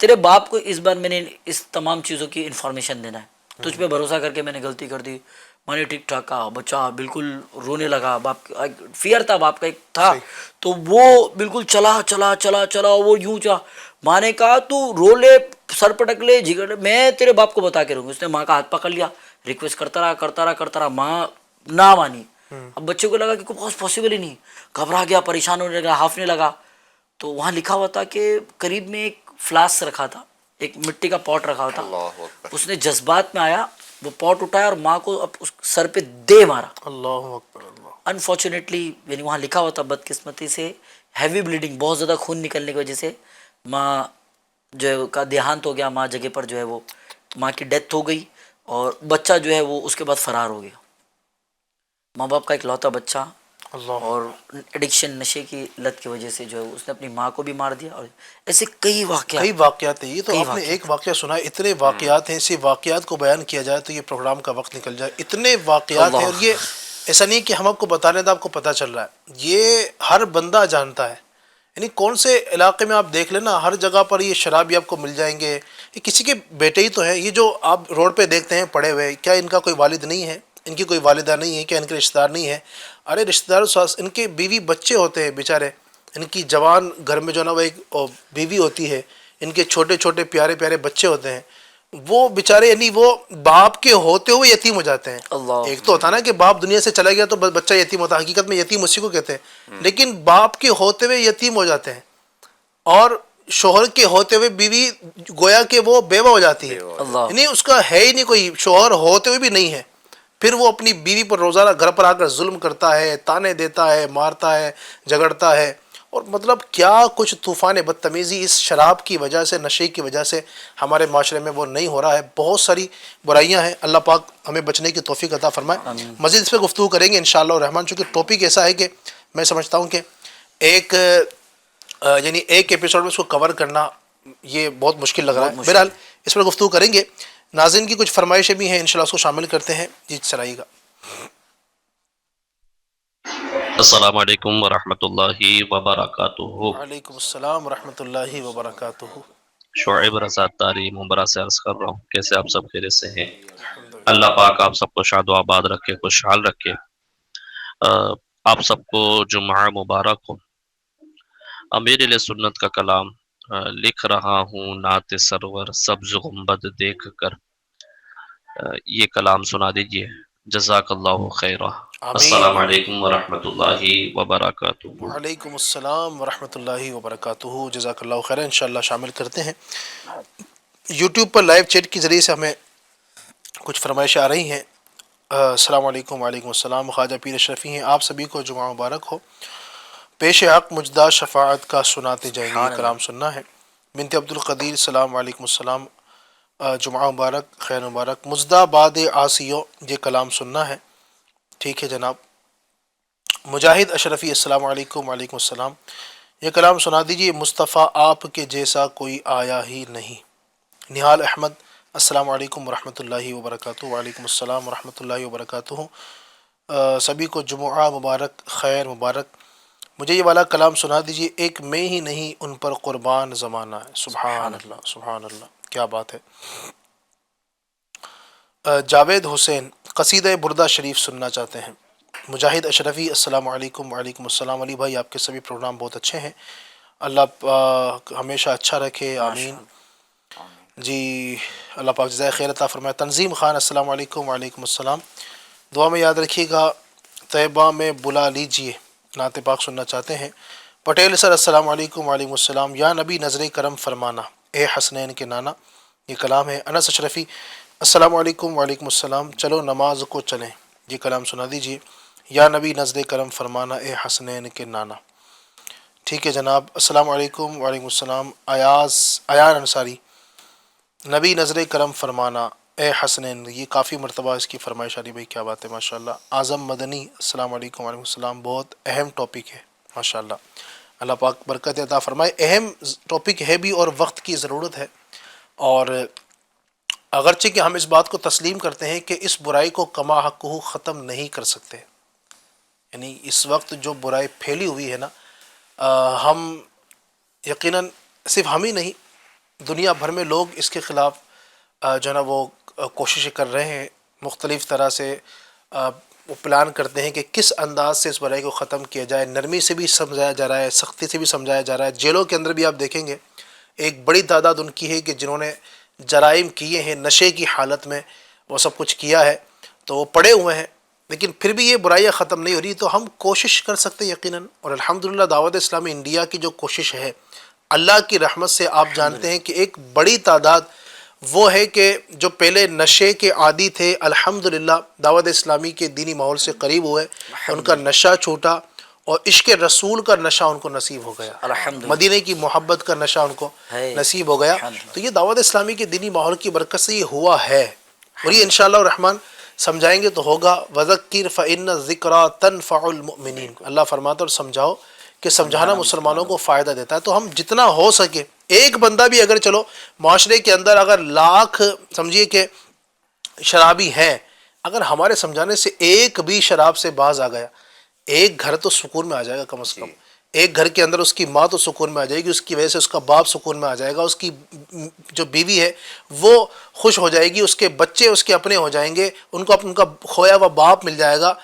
تیرے باپ کو اس بار میں نے اس تمام چیزوں کی انفارمیشن دینا ہے, تجھ پہ بھروسہ کر کے میں نے غلطی کر دی. میں نے ٹھیک ٹھاک کہا, بچہ بالکل رونے لگا, باپ کا فیئر تھا, باپ کا ایک تھا, تو وہ بالکل چلا چلا چلا چلا وہ یوں چلا. ماں نے کہا تو رو لے, سر پٹک لے, جگڑ, میں تیرے باپ کو بتا کے رہوں گی. اس نے ماں کا ہاتھ پکڑ لیا, ریکویسٹ کرتا رہا کرتا رہا کرتا رہا, ماں نہ مانی. اب بچے کو لگا کہ کچھ پاسبل ہی نہیں, گھبرا گیا, پریشان ہونے لگا, ہانفنے لگا. تو وہاں لکھا ہوا تھا کہ قریب میں ایک فلاسک رکھا تھا, ایک مٹی کا پاٹ رکھا ہوا تھا. اس نے جذبات میں آیا, وہ پاٹ اٹھایا اور ماں کو اس سر پہ دے مارا. اللہ اکبر. اللہ. انفارچونیٹلی یعنی وہاں لکھا ہوا تھا بدقسمتی سے ہیوی بلیڈنگ, بہت زیادہ خون نکلنے کی وجہ سے ماں جو ہے کا دیہانت ہو گیا. ماں جگہ پر جو ہے وہ ماں کی ڈیتھ ہو گئی, اور بچہ جو ہے وہ اس کے بعد فرار ہو گیا. ماں باپ کا اکلوتا بچہ, اللہ. اور ایڈکشن نشے کی لت کی وجہ سے جو ہے اس نے اپنی ماں کو بھی مار دیا. اور ایسے کئی واقعات ہیں. یہ تو آپ نے ایک واقعہ سنا, اتنے واقعات ہیں, اسی واقعات کو بیان کیا جائے تو یہ پروگرام کا وقت نکل جائے. اتنے واقعات ہیں, اور یہ ایسا نہیں کہ ہم آپ کو بتا رہے ہیں تو آپ کو پتہ چل رہا ہے, یہ ہر بندہ جانتا ہے. یعنی کون سے علاقے میں آپ دیکھ لینا, ہر جگہ پر یہ شرابی آپ کو مل جائیں گے. یہ کسی کے بیٹے ہی تو ہیں, یہ جو آپ روڈ پہ دیکھتے ہیں پڑے ہوئے, کیا ان کا کوئی والد نہیں ہے, ان کی کوئی والدہ نہیں ہے, کیا ان کے رشتہ دار نہیں ہے؟ ارے رشتہ دار, ان کے بیوی بچے ہوتے ہیں بیچارے, ان کی جوان گھر میں جو نا وہ ایک بیوی ہوتی ہے, ان کے چھوٹے چھوٹے پیارے پیارے بچے ہوتے ہیں, وہ بیچارے یعنی وہ باپ کے ہوتے ہوئے یتیم ہو جاتے ہیں. ایک تو ہوتا نا کہ باپ دنیا سے چلا گیا تو بچہ یتیم ہوتا ہے, حقیقت میں یتیم اسی کو کہتے ہیں, لیکن باپ کے ہوتے ہوئے یتیم ہو جاتے ہیں, اور شوہر کے ہوتے ہوئے بیوی گویا کہ وہ بیوہ ہو جاتی ہے. یعنی اس کا ہے ہی نہیں کوئی, شوہر ہوتے ہوئے بھی نہیں ہے. پھر وہ اپنی بیوی پر روزانہ گھر پر آ کر ظلم کرتا ہے, تانے دیتا ہے, مارتا ہے, جھگڑتا ہے. اور مطلب کیا کچھ طوفان بدتمیزی اس شراب کی وجہ سے, نشے کی وجہ سے ہمارے معاشرے میں وہ نہیں ہو رہا ہے. بہت ساری برائیاں ہیں, اللہ پاک ہمیں بچنے کی توفیق عطا فرمائے. مزید اس پہ گفتگو کریں گے انشاءاللہ الرحمن, چونکہ ٹاپک ایسا ہے کہ میں سمجھتا ہوں کہ یعنی ایک ایپیسوڈ میں اس کو کور کرنا یہ بہت مشکل لگ رہا ہے. بہرحال اس پر گفتگو کریں گے. ناظرین کی کچھ فرمائشیں بھی ہیں, انشاءاللہ اس کو شامل کرتے ہیں. جی چلائیے گا. السلام علیکم ورحمۃ اللہ وبرکاتہ. وعلیکم السلام ورحمۃ اللہ وبرکاتہ. شعیب رضا تاری ممبرا سے عرض کر رہا ہوں, کیسے آپ سب خیریت سے ہیں؟ اللہ پاک آپ سب کو شاد و آباد رکھے, خوشحال رکھے. آپ سب کو جمعہ مبارک ہو. امیر علیہ سنت کا کلام لکھ رہا ہوں نعت سرور سبز گنبد دیکھ کر, یہ کلام سنا دیجئے. جزاک اللہ خیرہ. السلام علیکم ورحمۃ اللہ وبرکاتہ. وعلیکم السلام ورحمۃ اللہ وبرکاتہ. جزاک اللہ خیر. انشاءاللہ شامل کرتے ہیں. یوٹیوب پر لائیو چیٹ کے ذریعے سے ہمیں کچھ فرمائشیں آ رہی ہیں. السلام علیکم. وعلیکم السلام. خواجہ پیر اشرفی ہیں, آپ سبھی کو جمعہ مبارک ہو. پیش حق مجدہ شفاعت کا سناتے جائیں گے, یہ کلام سننا ہے. بنت عبد القدیر السلام علیکم السلام. جمعہ مبارک, خیر مبارک. مجدہ باد آسیو, یہ کلام سننا ہے. ٹھیک ہے جناب. مجاہد اشرفی السلام علیکم. وعلیکم السلام. یہ کلام سنا دیجیے. مصطفیٰ آپ کے جیسا کوئی آیا ہی نہیں. نہال احمد السلام علیکم ورحمۃ اللہ وبرکاتہ. وعلیکم السلام ورحمۃ اللہ وبرکاتہ. سبھی کو جمعہ مبارک, خیر مبارک. مجھے یہ والا کلام سنا دیجیے. ایک میں ہی نہیں ان پر قربان زمانہ ہے. سبحان اللہ سبحان اللہ, کیا بات ہے. جاوید حسین قصیدہ بردہ شریف سننا چاہتے ہیں. مجاہد اشرفی السلام علیکم. وعلیکم السلام. علی بھائی آپ کے سبھی پروگرام بہت اچھے ہیں, اللہ ہمیشہ اچھا رکھے, آمین. جی اللہ پاک جزائے خیر عطا فرمائے. تنظیم خان السلام علیکم. وعلیکم السلام. دعا میں یاد رکھیے گا. طیبہ میں بلا لیجئے، نعت پاک سننا چاہتے ہیں۔ پٹیل سر السلام علیکم وعلیکم السلام۔ یا نبی نظر کرم فرمانا اے حسنین کے نانا، یہ کلام ہے۔ انس اشرفی السلام علیکم وعلیکم السلام، چلو نماز کو چلیں، یہ کلام سنا دیجئے۔ یا نبی نظر کرم فرمانا اے حسنین کے نانا۔ ٹھیک ہے جناب، السلام علیکم وعلیکم السلام۔ ایان انصاری، نبی نظر کرم فرمانا اے حسنین، یہ کافی مرتبہ اس کی فرمائش علی بھائی، کیا بات ہے ماشاءاللہ۔ اعظم مدنی السلام علیکم وعلیکم السلام، بہت اہم ٹاپک ہے ماشاءاللہ، اللہ پاک برکت عطا فرمائے۔ اہم ٹاپک ہے بھی اور وقت کی ضرورت ہے، اور اگرچہ کہ ہم اس بات کو تسلیم کرتے ہیں کہ اس برائی کو کما حقہ ختم نہیں کر سکتے، یعنی اس وقت جو برائی پھیلی ہوئی ہے نا، ہم یقیناً صرف ہم ہی نہیں، دنیا بھر میں لوگ اس کے خلاف جو ہے نا وہ کوششیں کر رہے ہیں، مختلف طرح سے وہ پلان کرتے ہیں کہ کس انداز سے اس برائی کو ختم کیا جائے۔ نرمی سے بھی سمجھایا جا رہا ہے، سختی سے بھی سمجھایا جا رہا ہے۔ جیلوں کے اندر بھی آپ دیکھیں گے ایک بڑی تعداد ان کی ہے کہ جنہوں نے جرائم کیے ہیں، نشے کی حالت میں وہ سب کچھ کیا ہے، تو وہ پڑے ہوئے ہیں، لیکن پھر بھی یہ برائیاں ختم نہیں ہو رہی۔ تو ہم کوشش کر سکتے یقیناً، اور الحمدللہ دعوت اسلامی انڈیا کی جو کوشش ہے، اللہ کی رحمت سے آپ جانتے ہیں کہ ایک بڑی تعداد وہ ہے کہ جو پہلے نشے کے عادی تھے، الحمدللہ دعوت اسلامی کے دینی ماحول سے قریب ہوئے، ان کا نشہ چھوٹا، اور عشق رسول کا نشہ ان کو نصیب ہو گیا، الحمدللہ، مدینے کی محبت کا نشہ ان کو نصیب ہو گیا۔ تو یہ دعوت اسلامی کے دینی ماحول کی برکت سے یہ ہوا ہے، اور یہ انشاءاللہ الرحمن سمجھائیں گے تو ہوگا۔ وَذَكِّرْ فَإِنَّ الذِّكْرَىٰ تَنْفَعُ الْمُؤْمِنِينَ، اللہ فرماتا اور سمجھاؤ کہ سمجھانا مسلمانوں کو فائدہ دیتا ہے۔ تو ہم جتنا ہو سکے، ایک بندہ بھی اگر چلو معاشرے کے اندر اگر لاکھ سمجھیے کہ شرابی ہیں، اگر ہمارے سمجھانے سے ایک بھی شراب سے باز آ گیا، ایک گھر تو سکون میں آ جائے گا کم از کم۔ ایک گھر کے اندر اس کی ماں تو سکون میں آ جائے گی، اس کی وجہ سے اس کا باپ سکون میں آ جائے گا، اس کی جو بیوی ہے وہ خوش ہو جائے گی، اس کے بچے اس کے اپنے ہو جائیں گے، ان کو ان کا کھویا ہوا باپ مل جائے گا۔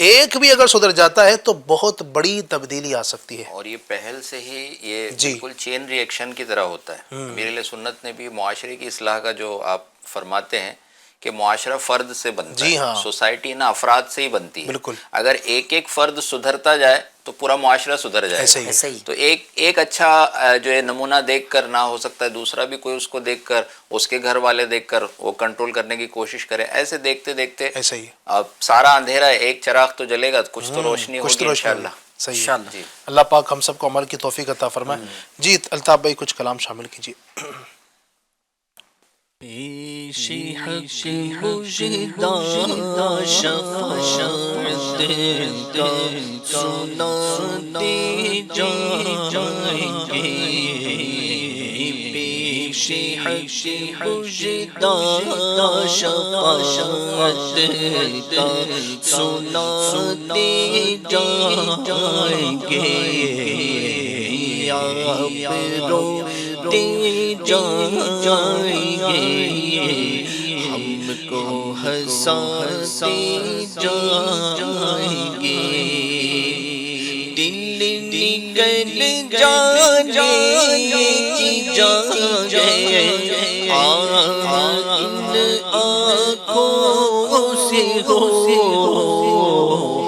ایک بھی اگر سدھر جاتا ہے تو بہت بڑی تبدیلی آ سکتی ہے۔ اور یہ پہل سے ہی یہ جی بالکل چین ری ایکشن کی طرح ہوتا ہے۔ میرے لیے سنت نے بھی معاشرے کی اصلاح کا جو آپ فرماتے ہیں کہ معاشرہ فرد سے بنتا جی ہے، ہاں، سوسائٹی نا افراد سے ہی بنتی ہے۔ بالکل اگر ایک ایک فرد سدھرتا جائے تو پورا معاشرہ سدھر جائے ایسے ہی ایسا ہی تو ایک اچھا جو ہے نمونہ دیکھ کر نہ ہو سکتا ہے دوسرا بھی کوئی اس کو دیکھ کر، اس کے گھر والے دیکھ کر وہ کنٹرول کرنے کی کوشش کرے۔ ایسے دیکھتے دیکھتے ایسے ہی اب سارا اندھیرا ہے، ایک چراغ تو جلے گا، کچھ تو روشنی کچھ ہوگی تو روشنی انشاءاللہ۔ صحیح ہے۔ انشاءاللہ۔ جی اللہ پاک ہم سب کو عمل کی توفیق عطا فرمائے۔ جی الطاف بھائی کچھ کلام شامل کیجیے۔ پیش حق مجدہ شفاعت کا سناتے جائیں گے، پیش حق مجدہ شفاعت کا سناتے جائیں گے، آپ روتے جائیں گے، ہم کو ہنساتے جائیں گے، دل نکل جانے کی جائے ان آنکھوں سے ہو،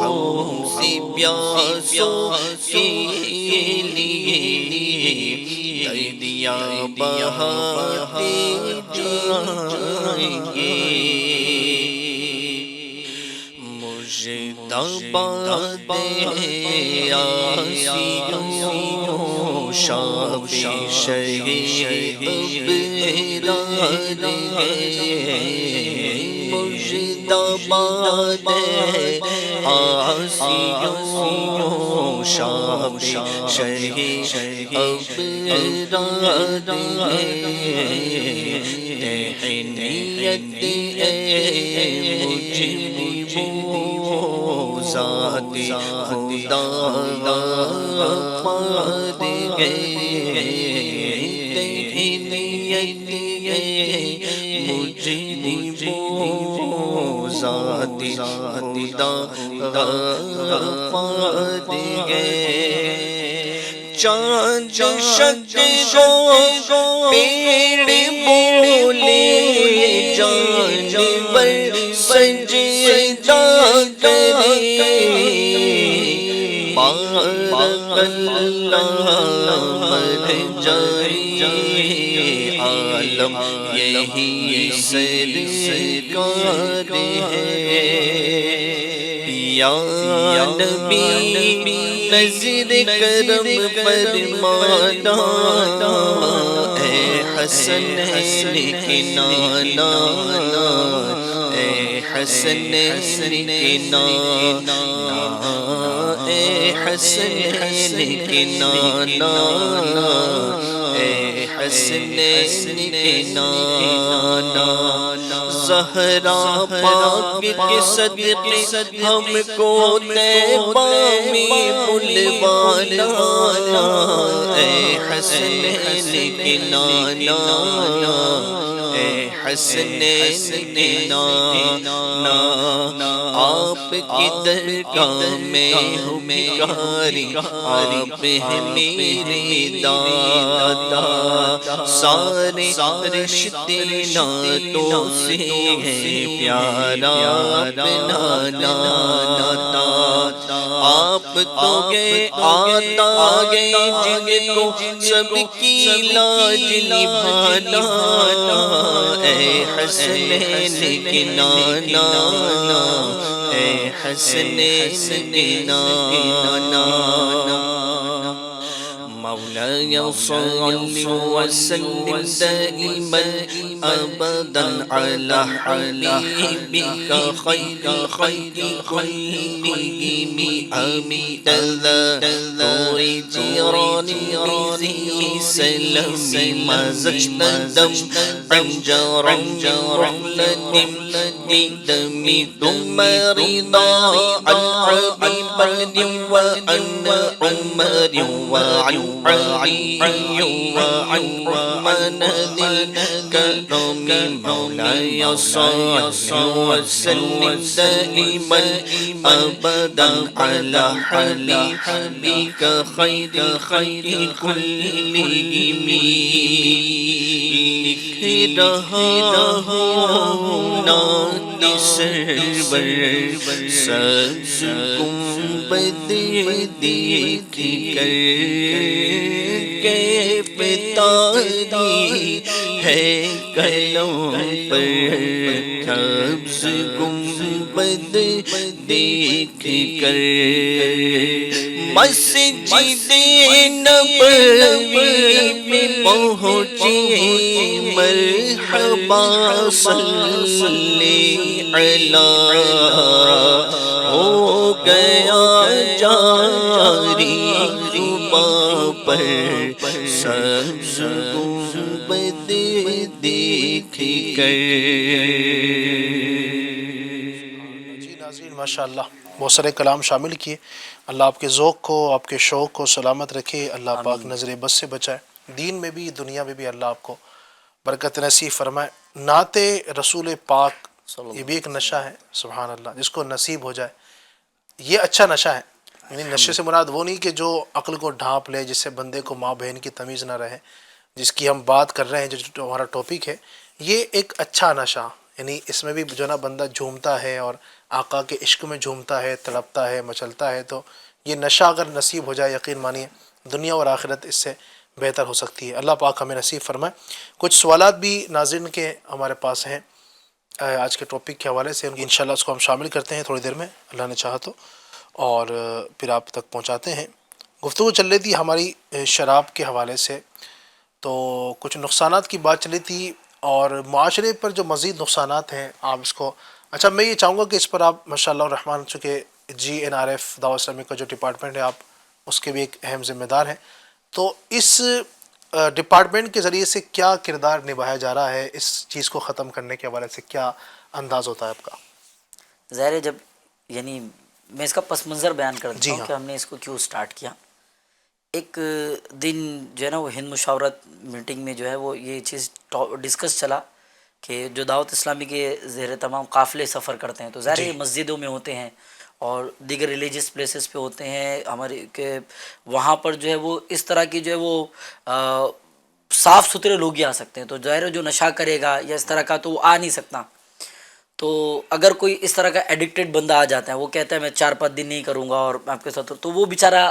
ہم سے پیاسوں کے لیے دریا بہاتے جائیں گے، مجتبی آسیوں شاب شہید ابرار ہے، مجتبی آسیوں شاب شہید ابرار ہے، تہنیت اے مجرموں ذات خدا پاد گئے، تہنیت اے مجرموں ذات خدا پاد گئے، چاند شکروں پیڑ بولے جانور سجدہ کرے، اللہ مر جائے عالم یہی سرکار ہے یا نبی نظر کرم فرمانا اے حسن کے نانا اے حسن کے نانا اے حسن کے نانا اے حسن کے نانا زہرا پاک کے صدقے ہم کو طیبہ میں بلوانا اے حسن کے نانا اے حسن کے نانا آپ کی درگاہ میں ہوں بھکاری آپ ہیں میرے دادا سارے رشتے ناتوں سے ہے پیارا اپنا ناتا آپ تو گئے آتا گئے جن کو سب کی لاج نبھانا اے حسن کے نانا اے حسن کے نانا مولاي صل وسلم دائما ابدا على حبيبك خير كلهم امتلا نور جيراني رزي سلام ما زجت دم انجر دمي ثم رضا عن حبيب وعن عمر وعن علي وعن من الكرم مولاي صل وسلم دائما ابدا على حبيبك خير كلهم لکھ رہا ہوں نعت سرور سبز گنبد دیکھ کر کے پتاری ہے قلم پر سبز گنبد دیکھ کر مسجد نبوی میں پہنچے مرحبا صلی علی ہو گیا جاری زباں پر سبز گنبد دیکھ کر. جی ناظرین ماشاء اللہ بہت سارے کلام شامل کیے. اللہ آپ کے ذوق کو آپ کے شوق کو سلامت رکھے. اللہ پاک نظر بس سے بچائے. دین میں بھی دنیا میں بھی اللہ آپ کو برکت نصیب فرمائے. نعت رسول پاک یہ بھی ایک نشہ ہے سبحان اللہ جس کو نصیب ہو جائے یہ اچھا نشہ ہے. یعنی نشے سے مراد وہ نہیں کہ جو عقل کو ڈھانپ لے جس سے بندے کو ماں بہن کی تمیز نہ رہے جس کی ہم بات کر رہے ہیں جو ہمارا ٹاپک ہے یہ ایک اچھا نشہ. یعنی اس میں بھی جو نا بندہ جھومتا ہے اور آقا کے عشق میں جھومتا ہے تڑپتا ہے مچلتا ہے تو یہ نشہ اگر نصیب ہو جائے یقین مانیے دنیا اور آخرت اس سے بہتر ہو سکتی ہے. اللہ پاک ہمیں نصیب فرمائے. کچھ سوالات بھی ناظرین کے ہمارے پاس ہیں آج کے ٹاپک کے حوالے سے. انشاءاللہ اس کو ہم شامل کرتے ہیں تھوڑی دیر میں اللہ نے چاہا تو اور پھر آپ تک پہنچاتے ہیں. گفتگو چل رہی تھی ہماری شراب کے حوالے سے تو کچھ نقصانات کی بات چلی تھی اور معاشرے پر جو مزید نقصانات ہیں آپ اس کو اچھا میں یہ چاہوں گا کہ اس پر آپ ماشاءاللہ الرحمن چونکہ GNRF دعوت اسلامی کا جو ڈپارٹمنٹ ہے آپ اس کے بھی ایک اہم ذمہ دار ہیں تو اس ڈپارٹمنٹ کے ذریعے سے کیا کردار نبھایا جا رہا ہے اس چیز کو ختم کرنے کے حوالے سے کیا انداز ہوتا ہے آپ کا؟ ظاہر ہے جب یعنی میں اس کا پس منظر بیان کر دیتا ہوں ہاں. کہ ہم نے اس کو کیوں سٹارٹ کیا. ایک دن جو ہے نا وہ ہند مشاورت میٹنگ میں جو ہے وہ یہ چیز ڈسکس چلا کہ جو دعوت اسلامی کے زیر تمام قافلے سفر کرتے ہیں تو ظاہر ہے مسجدوں میں ہوتے ہیں اور دیگر ریلیجیس پلیسز پہ ہوتے ہیں ہمارے کہ وہاں پر جو ہے وہ اس طرح کی جو ہے وہ صاف ستھرے لوگ ہی آ سکتے ہیں. تو ظاہر ہے جو نشہ کرے گا یا اس طرح کا تو وہ آ نہیں سکتا. تو اگر کوئی اس طرح کا ایڈکٹڈ بندہ آ جاتا ہے وہ کہتا ہے میں 4-5 دن نہیں کروں گا اور میں آپ کے ساتھ تو وہ بیچارہ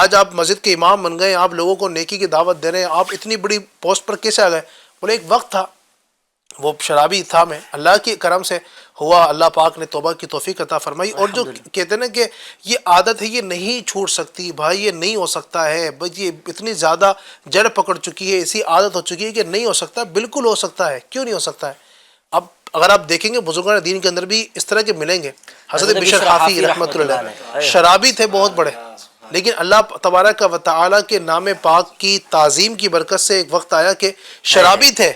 آج آپ مسجد کے امام بن گئے, آپ لوگوں کو نیکی کی دعوت دے رہے ہیں, آپ اتنی بڑی پوسٹ پر کیسے آ گئے؟ بولے ایک وقت تھا, وہ شرابی تھا, میں اللہ کے کرم سے ہوا, اللہ پاک نے توبہ کی توفیق عطا فرمائی. اور جو کہتے ہیں نا کہ یہ عادت ہے, یہ نہیں چھوٹ سکتی بھائی, یہ نہیں ہو سکتا ہے بھائی, یہ اتنی زیادہ جڑ پکڑ چکی ہے, ایسی عادت ہو چکی ہے کہ نہیں ہو سکتا. بالکل ہو سکتا ہے, کیوں نہیں ہو سکتا ہے؟ اب اگر آپ دیکھیں گے بزرگان دین کے اندر بھی اس طرح کے ملیں گے. حضرت بشر حافی رحمۃ اللہ علیہ شرابی تھے بہت بڑے, لیکن اللہ تبارک و تعالیٰ کے نام پاک کی تعظیم کی برکت سے ایک وقت آیا کہ شرابی تھے.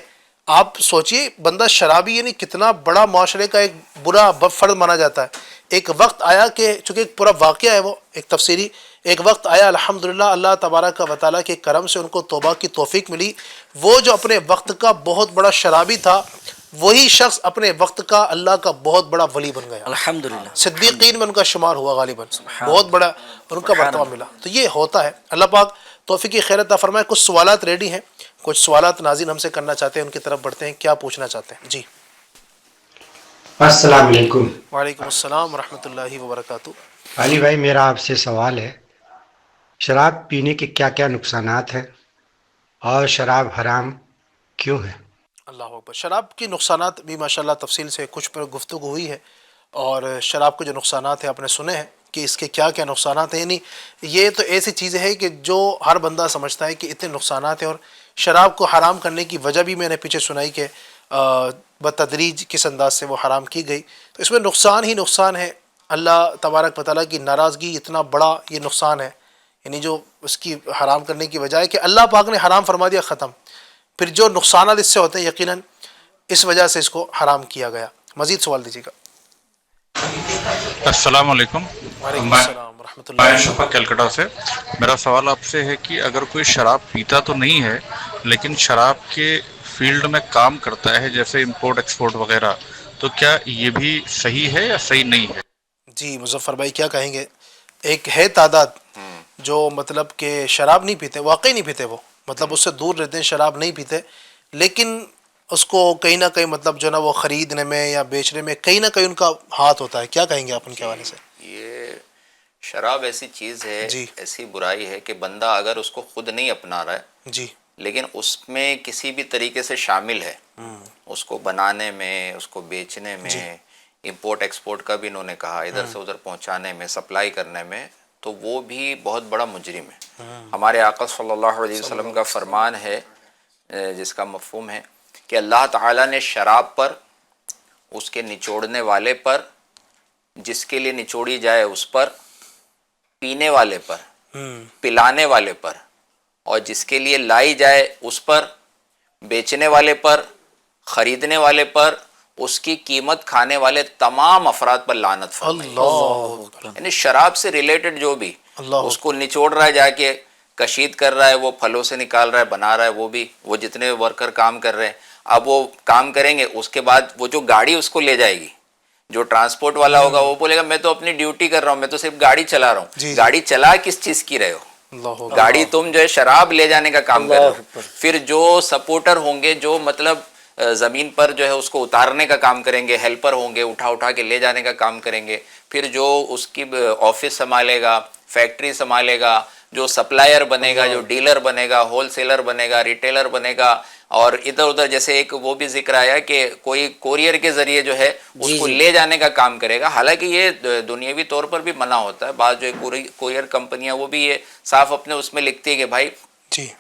آپ سوچئے بندہ شرابی یعنی کتنا بڑا معاشرے کا ایک برا فرد مانا جاتا ہے. ایک وقت آیا کہ چونکہ ایک پورا واقعہ ہے وہ ایک تفسیری, ایک وقت آیا الحمدللہ اللہ تبارک و تعالیٰ کے کرم سے ان کو توبہ کی توفیق ملی. وہ جو اپنے وقت کا بہت بڑا شرابی تھا, وہی شخص اپنے وقت کا اللہ کا بہت بڑا ولی بن گیا. الحمدللہ صدیقین میں ان کا شمار ہوا غالباً, بہت بڑا ان کا مرتبہ ملا. تو یہ ہوتا ہے. اللہ پاک توفیق کی خیر عطا فرمائے. کچھ سوالات ریڈی ہیں, کچھ سوالات ناظرین ہم سے کرنا چاہتے ہیں, ان کی طرف بڑھتے ہیں. کیا پوچھنا چاہتے ہیں؟ جی السلام علیکم. وعلیکم السلام ورحمۃ اللہ وبرکاتہ. علی بھائی میرا آپ سے سوال ہے, شراب پینے کے کیا کیا نقصانات ہیں اور شراب حرام کیوں ہے؟ اللہ اکبر. شراب کے نقصانات بھی ماشاءاللہ تفصیل سے کچھ پر گفتگو ہوئی ہے, اور شراب کے جو نقصانات ہیں آپ نے سنے ہیں کہ اس کے کیا کیا نقصانات ہیں. یعنی یہ تو ایسی چیز ہے کہ جو ہر بندہ سمجھتا ہے کہ اتنے نقصانات ہیں, اور شراب کو حرام کرنے کی وجہ بھی میں نے پیچھے سنائی کہ بتدریج کس انداز سے وہ حرام کی گئی. تو اس میں نقصان ہی نقصان ہے. اللہ تبارک و تعالیٰ کی ناراضگی اتنا بڑا یہ نقصان ہے, یعنی جو اس کی حرام کرنے کی وجہ ہے کہ اللہ پاک نے حرام فرما دیا, ختم. پھر جو نقصانات اس سے ہوتے ہیں یقیناً اس وجہ سے اس کو حرام کیا گیا. مزید سوال دیجیے گا. السلام علیکم. وعلیکم میں السلام ورحمۃ اللہ. شفا کلکٹا سے. میرا سوال آپ سے ہے کہ اگر کوئی شراب پیتا تو نہیں ہے لیکن شراب کے فیلڈ میں کام کرتا ہے جیسے امپورٹ ایکسپورٹ وغیرہ, تو کیا یہ بھی صحیح ہے یا صحیح نہیں ہے؟ جی مظفر بھائی کیا کہیں گے؟ ایک ہے تعداد جو مطلب کہ شراب نہیں پیتے, واقعی نہیں پیتے, وہ مطلب اس سے دور رہتے ہیں, شراب نہیں پیتے, لیکن اس کو کہیں نہ کہیں مطلب جو نا وہ خریدنے میں یا بیچنے میں کہیں نہ کہیں ان کا ہاتھ ہوتا ہے. کیا کہیں گے آپ ان کے حوالے سے؟ یہ شراب ایسی چیز ہے, جی ایسی برائی ہے کہ بندہ اگر اس کو خود نہیں اپنا رہا ہے جی لیکن اس میں کسی بھی طریقے سے شامل ہے, اس کو بنانے میں, اس کو بیچنے میں, امپورٹ ایکسپورٹ کا بھی انہوں نے کہا, ادھر سے ادھر پہنچانے میں, سپلائی کرنے میں, تو وہ بھی بہت بڑا مجرم ہے. ہمارے آقا صلی اللہ علیہ وسلم کا فرمان ہے جس کا مفہوم ہے کہ اللہ تعالیٰ نے شراب پر, اس کے نچوڑنے والے پر, جس کے لیے نچوڑی جائے اس پر, پینے والے پر, پلانے والے پر, اور جس کے لیے لائی جائے اس پر, بیچنے والے پر, خریدنے والے پر, اس کی قیمت کھانے والے تمام افراد پر لعنت فرمائی. یعنی شراب سے ریلیٹڈ جو بھی اس کو نچوڑ رہا ہے, جا کے کشید کر رہا ہے, وہ پھلوں سے نکال رہا ہے, بنا رہا ہے, وہ بھی, وہ جتنے ورکر کام کر رہے ہیں, اب وہ کام کریں گے, اس کے بعد وہ جو گاڑی اس کو لے جائے گی, جو ٹرانسپورٹ والا ہوگا وہ بولے گا میں تو اپنی ڈیوٹی کر رہا ہوں, میں تو صرف گاڑی چلا رہا ہوں. گاڑی چلا کس چیز کی رہے ہو؟ گاڑی تم جو ہے شراب لے جانے کا کام کر رہے ہو. پھر جو سپورٹر ہوں گے, جو مطلب زمین پر جو ہے اس کو اتارنے کا کام کریں گے, ہیلپر ہوں گے, اٹھا کے لے جانے کا کام کریں گے. پھر جو اس کی آفس سنبھالے گا, فیکٹری سنبھالے گا, جو سپلائر بنے گا, جو ڈیلر بنے گا, ہول سیلر بنے گا, ریٹیلر بنے گا, اور ادھر ادھر جیسے ایک وہ بھی ذکر آیا کہ کوئی کوریئر کے ذریعے جو ہے اس کو لے جانے کا کام کرے گا. حالانکہ یہ دنیاوی طور پر بھی منع ہوتا ہے. بعض جو کوریئر کمپنیاں وہ بھی یہ صاف اپنے اس میں لکھتی ہے کہ بھائی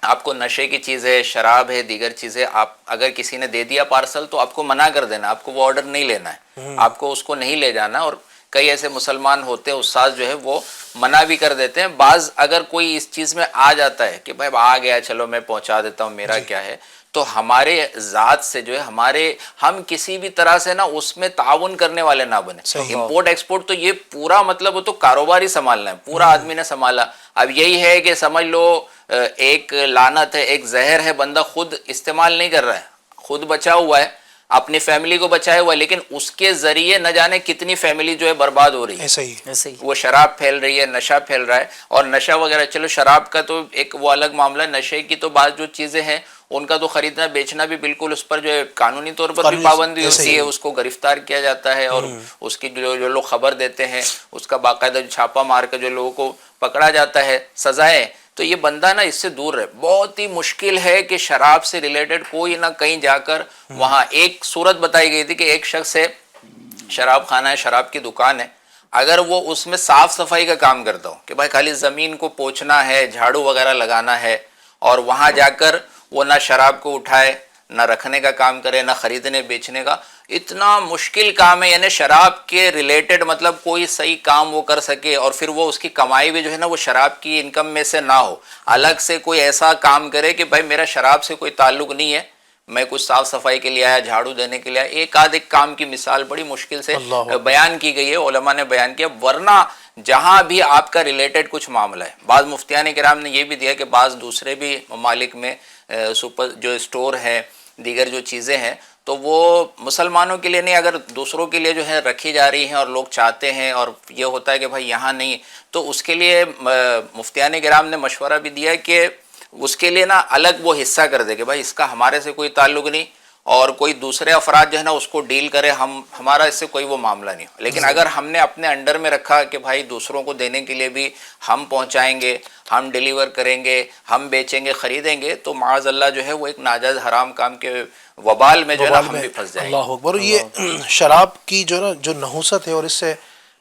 آپ کو نشے کی چیز ہے, شراب ہے, دیگر چیزیں, آپ اگر کسی نے دے دیا پارسل تو آپ کو منع کر دینا, آپ کو وہ آرڈر نہیں لینا ہے, آپ کو اس کو نہیں لے جانا. اور کئی ایسے مسلمان ہوتے ہیں استاد جو ہے وہ منع بھی کر دیتے ہیں. بعض اگر کوئی اس چیز میں آ جاتا ہے کہ بھائی آ گیا چلو میں پہنچا دیتا ہوں, میرا کیا ہے, تو ہمارے ذات سے جو ہے ہم کسی بھی طرح سے نا اس میں تعاون کرنے والے نہ بنے. امپورٹ ایکسپورٹ تو یہ پورا مطلب وہ تو کاروباری سنبھالنا ہے, پورا آدمی نے سنبھالا. اب یہی ہے کہ سمجھ لو ایک لعنت ہے, ایک زہر ہے, بندہ خود استعمال نہیں کر رہا ہے, خود بچا ہوا ہے, اپنی فیملی کو بچایا ہوا ہے, لیکن اس کے ذریعے نہ جانے کتنی فیملی جو ہے برباد ہو رہی ہے. وہ شراب پھیل رہی ہے, نشہ پھیل رہا ہے. اور نشہ وغیرہ چلو شراب کا تو ایک وہ الگ معاملہ ہے, نشے کی تو بعض جو چیزیں ہیں ان کا تو خریدنا بیچنا بھی بالکل اس پر جو ہے قانونی طور پر بھی قانونی پابندی جیسے ہوتی ہے، اس کو گرفتار کیا جاتا ہے، اور اس کی جو لوگ خبر دیتے ہیں اس کا باقاعدہ چھاپا مار کے جو لوگوں کو پکڑا جاتا ہے، سزائیں. تو یہ بندہ نا اس سے دور رہے. بہت ہی مشکل ہے کہ شراب سے ریلیٹڈ کوئی نہ کہیں جا کر وہاں. ایک صورت بتائی گئی تھی کہ ایک شخص ہے، شراب خانہ ہے، شراب کی دکان ہے، اگر وہ اس میں صاف صفائی کا کام کرتا ہو کہ بھائی خالی زمین کو پوچھنا ہے، جھاڑو وغیرہ لگانا ہے، اور وہاں جا کر وہ نہ شراب کو اٹھائے، نہ رکھنے کا کام کرے، نہ خریدنے بیچنے کا، اتنا مشکل کام ہے. یعنی شراب کے ریلیٹڈ مطلب کوئی صحیح کام وہ کر سکے، اور پھر وہ اس کی کمائی بھی جو ہے نا وہ شراب کی انکم میں سے نہ ہو، الگ سے کوئی ایسا کام کرے کہ بھائی میرا شراب سے کوئی تعلق نہیں ہے، میں کچھ صاف صفائی کے لیے آیا، جھاڑو دینے کے لیے آیا. ایک آدھ ایک کام کی مثال بڑی مشکل سے بیان کی گئی ہے، علماء نے بیان کیا. ورنہ جہاں بھی آپ کا ریلیٹڈ کچھ معاملہ ہے، بعض مفتیان کرام نے یہ بھی دیا کہ بعض دوسرے بھی ممالک میں سپر جو اسٹور ہے، دیگر جو چیزیں ہیں، تو وہ مسلمانوں کے لیے نہیں، اگر دوسروں کے لیے جو ہے رکھی جا رہی ہیں اور لوگ چاہتے ہیں، اور یہ ہوتا ہے کہ بھائی یہاں نہیں، تو اس کے لیے مفتیان کرام نے مشورہ بھی دیا کہ اس کے لیے نا الگ وہ حصہ کر دے کہ بھائی اس کا ہمارے سے کوئی تعلق نہیں، اور کوئی دوسرے افراد جو ہے نا اس کو ڈیل کرے، ہمارا اس سے کوئی وہ معاملہ نہیں. لیکن اگر ہم نے اپنے انڈر میں رکھا کہ بھائی دوسروں کو دینے کے لیے بھی ہم پہنچائیں گے، ہم ڈیلیور کریں گے، ہم بیچیں گے، خریدیں گے، تو معاذ اللہ جو ہے وہ ایک ناجائز حرام کام کے وبال میں جو ہے نا ہم بھی پھنس جائیں گے. اللہ اکبر. یہ شراب کی جو نا جو نحوست ہے اور اس سے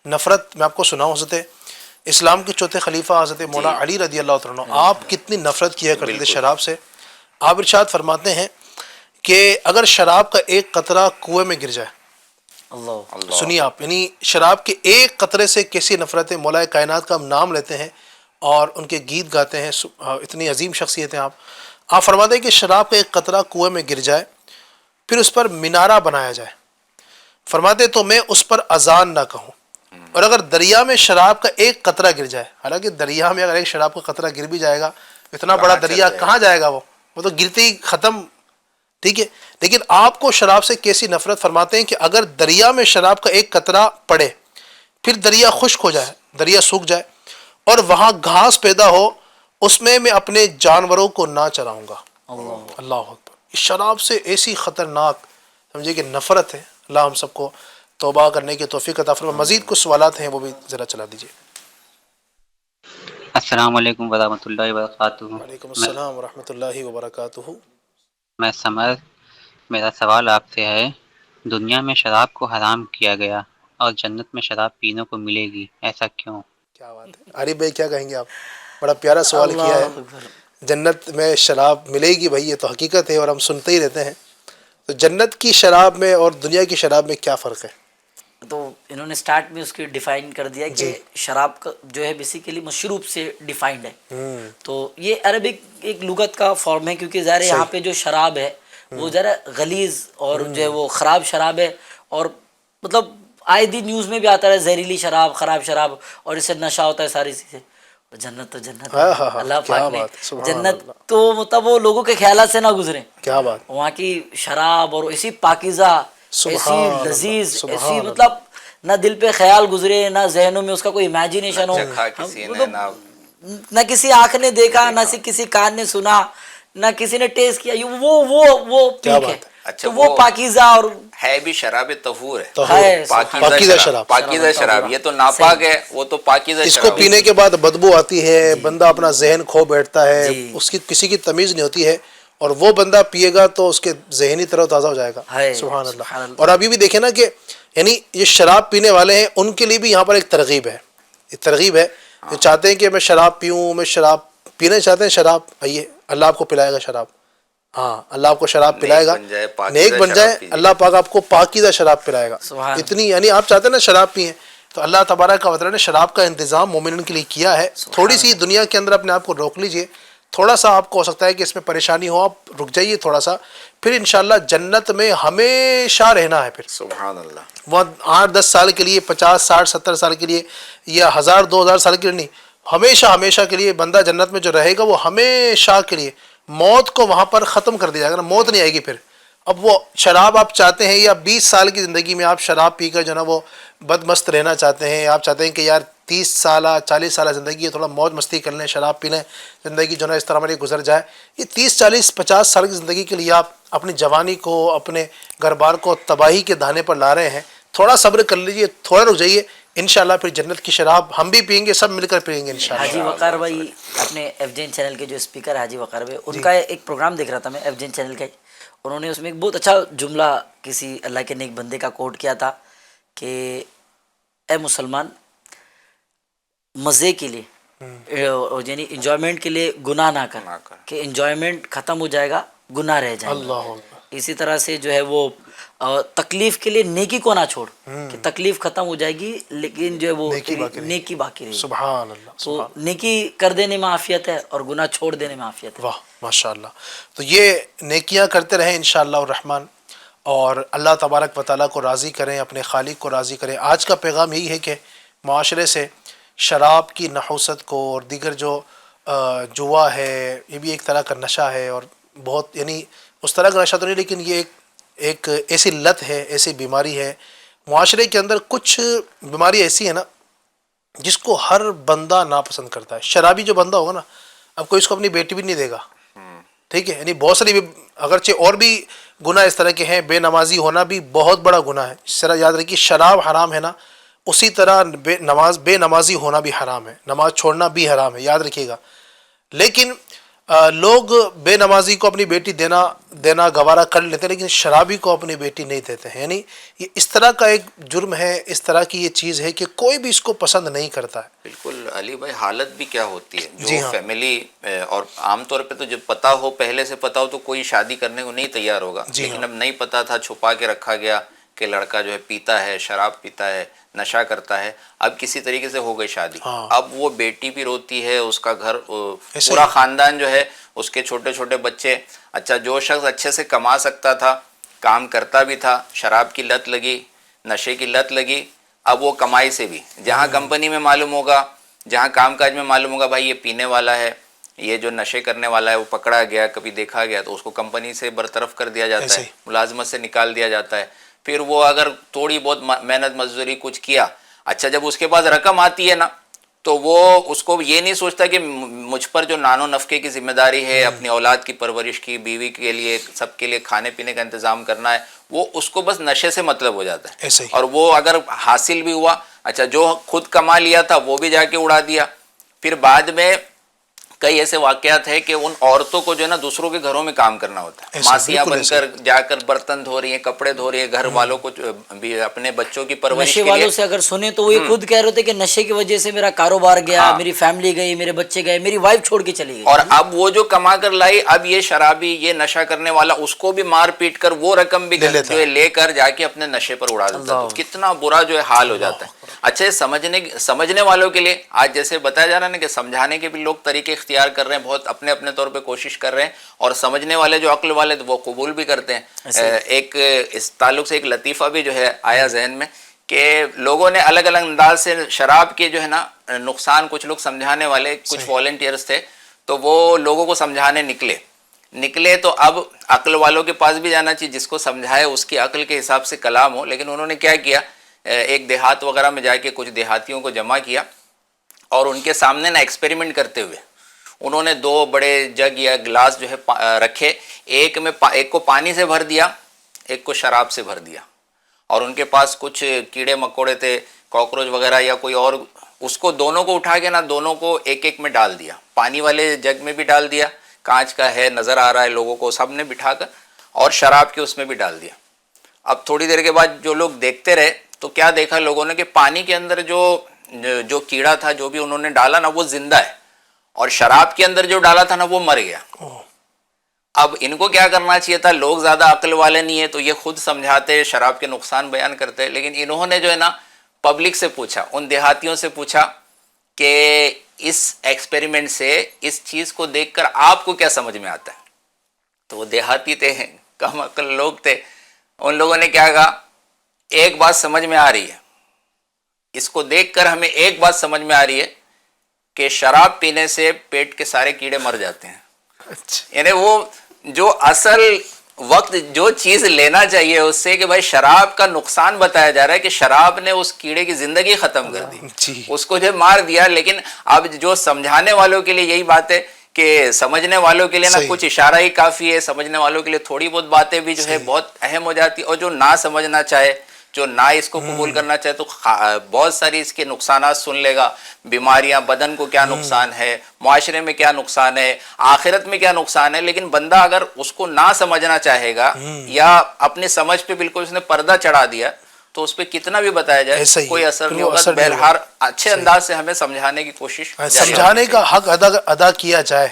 نفرت، میں آپ کو سناؤں، حضرت اسلام کے چوتھے خلیفہ حضرت مولا علی رضی اللہ تعالیٰ عنہ، آپ کتنی نفرت کیا کرتے تھے شراب سے. آپ ارشاد فرماتے ہیں کہ اگر شراب کا ایک قطرہ کنویں میں گر جائے، اللہ سنیے آپ، یعنی شراب کے ایک قطرے سے کیسی نفرت ہے. مولا کائنات کا ہم نام لیتے ہیں اور ان کے گیت گاتے ہیں، اتنی عظیم شخصیت ہیں آپ فرماتے ہیں کہ شراب کا ایک قطرہ کنویں میں گر جائے، پھر اس پر مینارہ بنایا جائے، فرماتے تو میں اس پر اذان نہ کہوں. اور اگر دریا میں شراب کا ایک قطرہ گر جائے، حالانکہ دریا میں اگر ایک شراب کا قطرہ گر بھی جائے گا، اتنا بڑا دریا کہاں جائے گا، وہ تو گرتے ہی ختم، ٹھیک ہے. لیکن آپ کو شراب سے کیسی نفرت. فرماتے ہیں کہ اگر دریا میں شراب کا ایک قطرہ پڑے، پھر دریا خشک ہو جائے، دریا سوکھ جائے، اور وہاں گھاس پیدا ہو، اس میں اپنے جانوروں کو نہ چراؤں گا. اللہ اکبر. اس شراب سے ایسی خطرناک سمجھے کہ نفرت ہے. اللہ ہم سب کو توبہ کرنے کی توفیق عطا فرمائے. مزید کچھ سوالات ہیں وہ بھی ذرا چلا دیجیے. السلام علیکم ورحمۃ اللہ وبرکاتہ. وعلیکم السلام ورحمۃ اللہ وبرکاتہ. میں سمر، میرا سوال آپ سے ہے، دنیا میں شراب کو حرام کیا گیا اور جنت میں شراب پینے کو ملے گی، ایسا کیوں؟ کیا بات ہے عارف بھائی، کیا کہیں گے آپ؟ بڑا پیارا سوال کیا ہے. جنت میں شراب ملے گی، بھائی یہ تو حقیقت ہے اور ہم سنتے ہی رہتے ہیں. تو جنت کی شراب میں اور دنیا کی شراب میں کیا فرق ہے؟ تو انہوں نے سٹارٹ میں اس کی ڈیفائن کر دیا کہ شراب کا جو ہے بیسیکلی مشروب سے ڈیفائنڈ ہے. تو یہ عربک ایک لغت کا فارم ہے، کیونکہ ظاہر یہاں پہ جو شراب ہے وہ ذرا غلیظ اور جو ہے وہ خراب شراب ہے، اور مطلب آئے دن نیوز میں بھی آتا ہے زہریلی شراب، خراب شراب، اور اس سے نشہ ہوتا ہے ساری چیزیں. جنت تو جنت ہے. اللہ پاک نے جنت تو مطلب وہ لوگوں کے خیالات سے نہ گزرے. کیا بات. وہاں کی شراب اور ایسی پاکیزہ، ایسی لذیذ، ایسی مطلب نہ دل پہ خیال گزرے، نہ ذہنوں میں اس کا کوئی امیجنیشن ہو، نہ کسی آنکھ نے دیکھا، نہ کسی کان نے سنا، نہ کسی نے ٹیسٹ کیا. وہ پیک ہے. اچھا وہ پاکیزہ اور ہے بھی شراب طہور ہے، پاکیزہ شراب. یہ تو ناپاک ہے، وہ تو پاکیزہ شراب. اس کو پینے کے بعد بدبو آتی ہے، بندہ اپنا ذہن کھو بیٹھتا ہے، اس کی کسی کی تمیز نہیں ہوتی ہے، اور وہ بندہ پیے گا تو اس کے ذہنی طرح تازہ ہو جائے گا. سبحان اللہ. اور ابھی بھی دیکھیں نا کہ یعنی یہ شراب پینے والے ہیں، ان کے لیے بھی یہاں پر ایک ترغیب ہے. ایک ترغیب ہے جو چاہتے ہیں کہ میں شراب پیوں، میں شراب پینا چاہتے ہیں، شراب آئیے اللہ آپ کو پلائے گا شراب. ہاں اللہ آپ کو شراب پلائے گا، نیک بن جائے، اللہ پاک آپ کو پاکیزہ شراب پلائے گا. اتنی یعنی آپ چاہتے ہیں نا شراب پئیں، تو اللہ تبارک و تعالیٰ نے شراب کا انتظام مومنین کے لیے کیا ہے. تھوڑی سی دنیا کے اندر اپنے آپ کو روک لیجئے، تھوڑا سا آپ کو ہو سکتا ہے کہ اس میں پریشانی ہو، آپ رک جائیے تھوڑا سا، پھر انشاءاللہ جنت میں ہمیشہ رہنا ہے. پھر سبحان اللہ، وہ 8-10 سال کے لیے، 50 60 70 سال کے لیے، یا 1000 2000 سال کے لیے نہیں، ہمیشہ کے لیے بندہ جنت میں جو رہے گا وہ ہمیشہ کے لیے. موت کو وہاں پر ختم کر دیا جائے گا، موت نہیں آئے گی پھر. اب وہ شراب آپ چاہتے ہیں، یا 20 سال کی زندگی میں آپ شراب پی کر جو نا وہ بد مست رہنا چاہتے ہیں، آپ چاہتے ہیں کہ یار 30 سالہ 40 سالہ زندگی ہے، تھوڑا موج مستی کر لیں، شراب پی لیں، زندگی جو ہے اس طرح ہماری گزر جائے. یہ 30 40 50 سال کی زندگی کے لیے آپ اپنی جوانی کو، اپنے گھر بار کو تباہی کے دہانے پر لا رہے ہیں. تھوڑا صبر کر لیجئے، تھوڑا رک جائیے، انشاءاللہ پھر جنت کی شراب ہم بھی پئیں گے، سب مل کر پئیں گے انشاءاللہ. حاجی وقار بھائی اپنے ایف جین چینل کے جو اسپیکر حاجی وقار بھائی، ان کا ایک پروگرام دیکھ رہا تھا میں ایف جین چینل کا، انہوں نے اس میں ایک بہت اچھا جملہ کسی اللہ کے نیک بندے کا کوٹ کیا تھا کہ اے مسلمان، مزے کے لیے یعنی انجوائمنٹ کے لیے گناہ نہ کر کہ انجوائمنٹ ختم ہو جائے گا، گناہ رہ جائے گا. اللہ اکبر. اسی طرح سے جو ہے وہ تکلیف کے لیے نیکی کو نہ چھوڑ کہ تکلیف ختم ہو جائے گی لیکن جو ہے وہ نیکی باقی رہے گی. سبحان اللہ. تو نیکی کر دینے میں عافیت ہے اور گناہ چھوڑ دینے میں عافیت ہے. واہ ماشاءاللہ. تو یہ نیکیاں کرتے رہیں انشاءاللہ الرحمن، اور اللہ تبارک و تعالیٰ کو راضی کریں، اپنے خالق کو راضی کریں. آج کا پیغام یہی ہے کہ معاشرے سے شراب کی نحوست کو اور دیگر جو جوا ہے، یہ بھی ایک طرح کا نشہ ہے، اور بہت یعنی اس طرح کا نشہ تو نہیں لیکن یہ ایک ایسی لت ہے، ایسی بیماری ہے معاشرے کے اندر. کچھ بیماری ایسی ہے نا جس کو ہر بندہ ناپسند کرتا ہے. شرابی جو بندہ ہوگا نا، اب کوئی اس کو اپنی بیٹی بھی نہیں دے گا، ٹھیک ہے. یعنی بہت ساری اگرچہ اور بھی گناہ اس طرح کے ہیں، بے نمازی ہونا بھی بہت بڑا گناہ ہے. اس طرح یاد رکھیے شراب حرام ہے نا، اسی طرح بے نمازی ہونا بھی حرام ہے، نماز چھوڑنا بھی حرام ہے، یاد رکھیے گا. لیکن لوگ بے نمازی کو اپنی بیٹی دینا گوارا کر لیتے ہیں، لیکن شرابی کو اپنی بیٹی نہیں دیتے ہیں. یعنی یہ اس طرح کا ایک جرم ہے، اس طرح کی یہ چیز ہے کہ کوئی بھی اس کو پسند نہیں کرتا ہے. بالکل علی بھائی، حالت بھی کیا ہوتی ہے جی جو ہاں. فیملی، اور عام طور پہ تو جب پتہ ہو، پہلے سے پتہ ہو تو کوئی شادی کرنے کو نہیں تیار ہوگا. لیکن اب نہیں پتہ تھا، چھپا کے رکھا گیا کہ لڑکا جو ہے پیتا ہے، شراب پیتا ہے، نشہ کرتا ہے. اب کسی طریقے سے ہو گئی شادی. اب وہ بیٹی بھی روتی ہے، اس کا گھر پورا خاندان جو ہے، اس کے چھوٹے چھوٹے بچے. اچھا جو شخص اچھے سے کما سکتا تھا، کام کرتا بھی تھا، شراب کی لت لگی، نشے کی لت لگی. اب وہ کمائی سے بھی، جہاں کمپنی میں معلوم ہوگا، جہاں کام کاج میں معلوم ہوگا بھائی یہ پینے والا ہے، یہ جو نشے کرنے والا ہے، وہ پکڑا گیا، کبھی دیکھا گیا تو اس کو کمپنی سے برطرف کر دیا جاتا ہے، ملازمت سے نکال دیا جاتا ہے. پھر وہ اگر تھوڑی بہت محنت مزدوری کچھ کیا، اچھا جب اس کے پاس رقم آتی ہے نا تو وہ اس کو یہ نہیں سوچتا کہ مجھ پر جو نان و نفقے کی ذمہ داری ہے، اپنی اولاد کی پرورش کی، بیوی کے لیے، سب کے لیے کھانے پینے کا انتظام کرنا ہے، وہ اس کو بس نشے سے مطلب ہو جاتا ہے. اور وہ اگر حاصل بھی ہوا، اچھا جو خود کما لیا تھا وہ بھی جا کے اڑا دیا. پھر بعد میں کئی ایسے واقعات ہیں کہ ان عورتوں کو جو ہے نا دوسروں کے گھروں میں کام کرنا ہوتا ہے، ماسیاں بن کر جا کر برتن دھو رہی ہیں، کپڑے دھو رہی ہیں، گھر والوں کو اپنے بچوں کی پرورش کے نشے والوں سے اگر سنیں تو وہ یہ خود کہہ رہے تھے کہ نشے کی وجہ سے میرا کاروبار گیا، میری فیملی گئی، میرے بچے گئے، میری وائف چھوڑ کے چلی گئی. اور اب وہ جو کما کر لائی، اب یہ شرابی، یہ نشہ کرنے والا، اس کو بھی مار پیٹ کر وہ رقم بھی لے کر جا کے اپنے نشے پر اڑا دیتا ہے. کتنا برا جو ہے حال ہو جاتا ہے. اچھا سمجھنے والوں کے لیے آج جیسے بتایا جا رہا ہے نا کہ سمجھانے کے بھی لوگ طریقے اختیار کر رہے ہیں، بہت اپنے اپنے طور پہ کوشش کر رہے ہیں، اور سمجھنے والے جو عقل والے وہ قبول بھی کرتے ہیں. ایک اس تعلق سے ایک لطیفہ بھی جو ہے آیا ذہن میں کہ لوگوں نے الگ الگ انداز سے شراب کے جو ہے نا نقصان، کچھ لوگ سمجھانے والے، کچھ والنٹیئرز تھے تو وہ لوگوں کو سمجھانے نکلے تو اب عقل والوں کے پاس بھی جانا چاہیے، جس کو سمجھائے اس کی عقل کے حساب سے کلام ہو. لیکن انہوں نے کیا کیا، ایک دیہات وغیرہ میں جا کے کچھ دیہاتیوں کو جمع کیا اور ان کے سامنے نا ایکسپیریمنٹ کرتے ہوئے انہوں نے 2 بڑے جگ یا گلاس جو ہے رکھے، ایک کو پانی سے بھر دیا، ایک کو شراب سے بھر دیا، اور ان کے پاس کچھ کیڑے مکوڑے تھے، کاکروچ وغیرہ یا کوئی اور، اس کو دونوں کو اٹھا کے نا دونوں کو ایک ایک میں ڈال دیا. پانی والے جگ میں بھی ڈال دیا، کانچ کا ہے، نظر آ رہا ہے لوگوں کو، سب نے بٹھا کر، اور شراب کے اس میں بھی ڈال دیا. اب تھوڑی دیر کے بعد جو لوگ دیکھتے رہے تو کیا دیکھا لوگوں نے کہ پانی کے اندر جو کیڑا تھا، جو بھی انہوں نے ڈالا نا وہ زندہ ہے، اور شراب کے اندر جو ڈالا تھا نا وہ مر گیا. اب ان کو کیا کرنا چاہیے تھا، لوگ زیادہ عقل والے نہیں ہیں تو یہ خود سمجھاتے، شراب کے نقصان بیان کرتے، لیکن انہوں نے جو ہے نا پبلک سے پوچھا، ان دیہاتیوں سے پوچھا کہ اس ایکسپیریمنٹ سے، اس چیز کو دیکھ کر آپ کو کیا سمجھ میں آتا ہے. تو وہ دیہاتی تھے، کم عقل لوگ تھے، ان لوگوں نے کیا کہا، ایک بات سمجھ میں آ رہی ہے، اس کو دیکھ کر ہمیں ایک بات سمجھ میں آ رہی ہے کہ شراب پینے سے پیٹ کے سارے کیڑے مر جاتے ہیں. یعنی وہ جو اصل وقت جو چیز لینا چاہیے اس سے کہ بھائی شراب کا نقصان بتایا جا رہا ہے کہ شراب نے اس کیڑے کی زندگی ختم کر دی، اس کو جو مار دیا. لیکن اب جو سمجھانے والوں کے لیے یہی بات ہے کہ سمجھنے والوں کے لیے نا کچھ اشارہ ہی کافی ہے، سمجھنے والوں کے لیے تھوڑی بہت باتیں بھی جو ہے بہت اہم ہو جاتی، اور جو نہ سمجھنا چاہے، جو نہ اس کو قبول کرنا چاہے تو بہت ساری اس کے نقصانات سن لے گا. بیماریاں، بدن کو کیا نقصان ہے، معاشرے میں کیا نقصان ہے، آخرت میں کیا نقصان ہے. لیکن بندہ اگر اس کو نہ سمجھنا چاہے گا یا اپنی سمجھ پہ بالکل اس نے پردہ چڑھا دیا تو اس پہ کتنا بھی بتایا جائے کوئی اثر نہیں ہوگا. بہرحال اچھے انداز سے ہمیں سمجھانے کی کوشش، سمجھانے کا حق ادا کیا جائے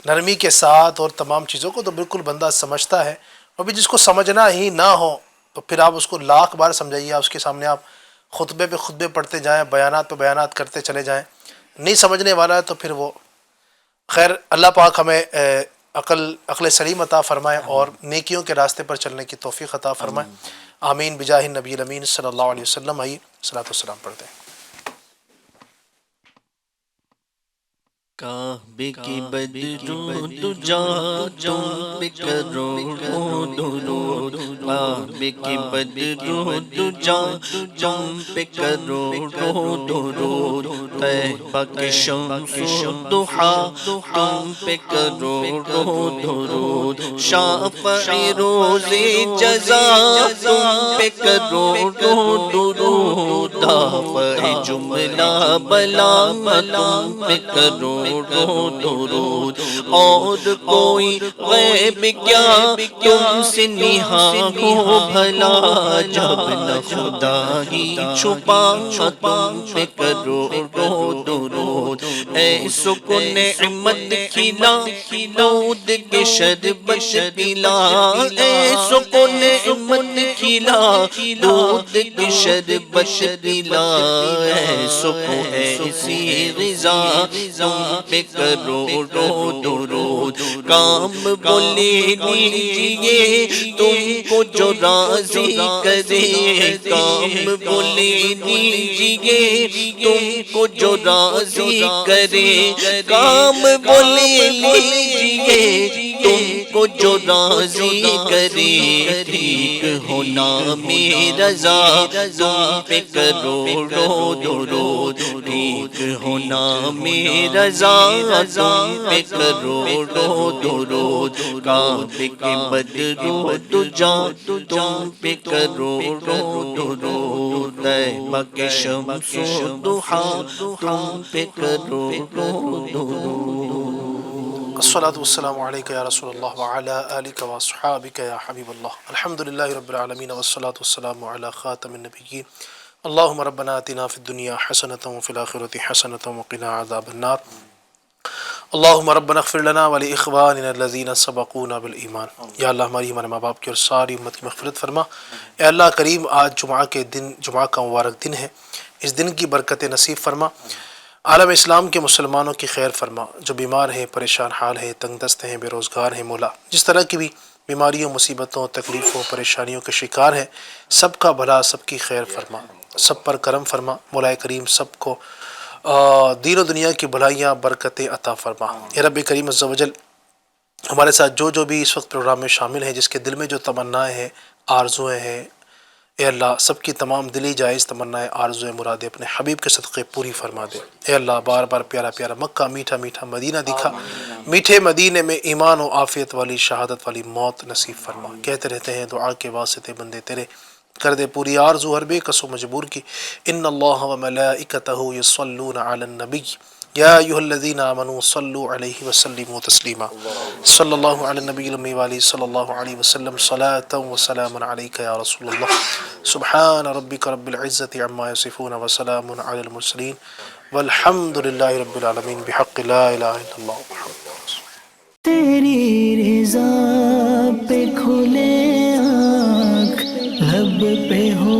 نرمی کے ساتھ اور تمام چیزوں کو، تو بالکل بندہ سمجھتا ہے. اور بھی جس کو سمجھنا ہی نہ ہو تو پھر آپ اس کو لاکھ بار سمجھائیے، اس کے سامنے آپ خطبے پہ خطبے پڑھتے جائیں، بیانات پہ بیانات کرتے چلے جائیں، نہیں سمجھنے والا ہے تو پھر وہ. خیر، اللہ پاک ہمیں عقل سلیم عطا فرمائے اور نیکیوں کے راستے پر چلنے کی توفیق عطا فرمائے. آمین بجاہ النبی الامین صلی اللہ علیہ وسلم. آئیے صلاۃ والسلام پڑھتے ہیں. کعبے کی بدرود جا تم پہ کروڑوں درود، کعبے کی بدرود جا تم پہ کروڑوں درود، طیبہ کی شمس و ضحیٰ تم پہ کروڑوں درود، شافع روز جزا تم پہ کروڑوں درود، دافع جملہ بلا تم پہ کروڑوں درود. اور کوئی غیب کیا تم سے نہا ہو بھلا، جب نہ خدا ہی چھپا تم پہ کروڑوں درود. اے سکون نعمت کھلا دودھ کے شربت پلا، اے سکون نعمت کھلا دودھ کے شربت پلا، اے سکون ایسی غذا تم پہ کروڑوں درود. کام بولے دیجئے تم کو جو راضی کرے، کام بولے دیجئے تم کو جو راضی کرے، کام بولے دیجئے تم کو جو راضی کرے. ٹھیک ہونا میرا رضا تم پہ کروڑوں درود، ٹھیک ہونا میرا رضا تم پہ کروڑوں درود. کعبے کی بدرود جا تم پہ کروڑوں درود، طیبہ کی شمس و ضحیٰ تم پہ کروڑوں درود. الصلاۃ والسلام علیک یا رسول اللہ وعلی آلک واصحابک یا حبیب اللہ. الحمدللہ رب العالمین والصلاۃ والسلام علی خاتم النبیین. اللہم ربنا آتنا فی الدنیا حسنۃ وفی الآخرۃ حسنۃ وقنا عذاب النار. اللہم ربنا اغفر لنا ولاخواننا الذین سبقونا بالایمان. یا اللہ ہماری ہمارے ماں باپ کی اور ساری امت کی مغفرت فرما. اے اللہ کریم، آج جمعہ کے دن، جمعہ کا مبارک دن ہے، اس دن کی برکت نصیب فرما. عالم اسلام کے مسلمانوں کی خیر فرما، جو بیمار ہیں، پریشان حال ہیں، تنگ دست ہیں، بے روزگار ہیں، مولا جس طرح کی بھی بیماریوں، مصیبتوں، تکلیفوں، پریشانیوں کے شکار ہیں، سب کا بھلا، سب کی خیر فرما، سب پر کرم فرما. مولا کریم سب کو دین و دنیا کی بھلائیاں، برکتیں عطا فرما. اے رب کریم عز و جل، ہمارے ساتھ جو بھی اس وقت پروگرام میں شامل ہیں، جس کے دل میں جو تمنائیں ہیں، آرزویں ہیں، اے اللہ سب کی تمام دلی جائز تمنائیں، آرزویں، مرادیں اپنے حبیب کے صدقے پوری فرما دے. اے اللہ بار بار پیارا پیارا مکہ، میٹھا میٹھا مدینہ دکھا، میٹھے مدینے میں ایمان و عافیت والی، شہادت والی موت نصیب فرما. کہتے رہتے ہیں دعا کے واسطے بندے تیرے، کر دے پوری آرزو ہر بے کس و مجبور کی. ان اللہ و ملائکتہ یصلون علی النبی یا ایھا الذین آمنوا صلوا علیہ وسلموا تسلیما. صلی اللہ علی النبی الامی وآلہ صلی اللہ علیہ وسلم. صلاۃ و سلام علیک یا رسول اللہ. سبحان ربک رب العزۃ عما یصفون وسلام علی المرسلین والحمد للہ رب العالمین بحق لا الہ الا اللہ محمد رسول اللہ. تیری رضا پہ کھلے آنکھ، لب پہ ہو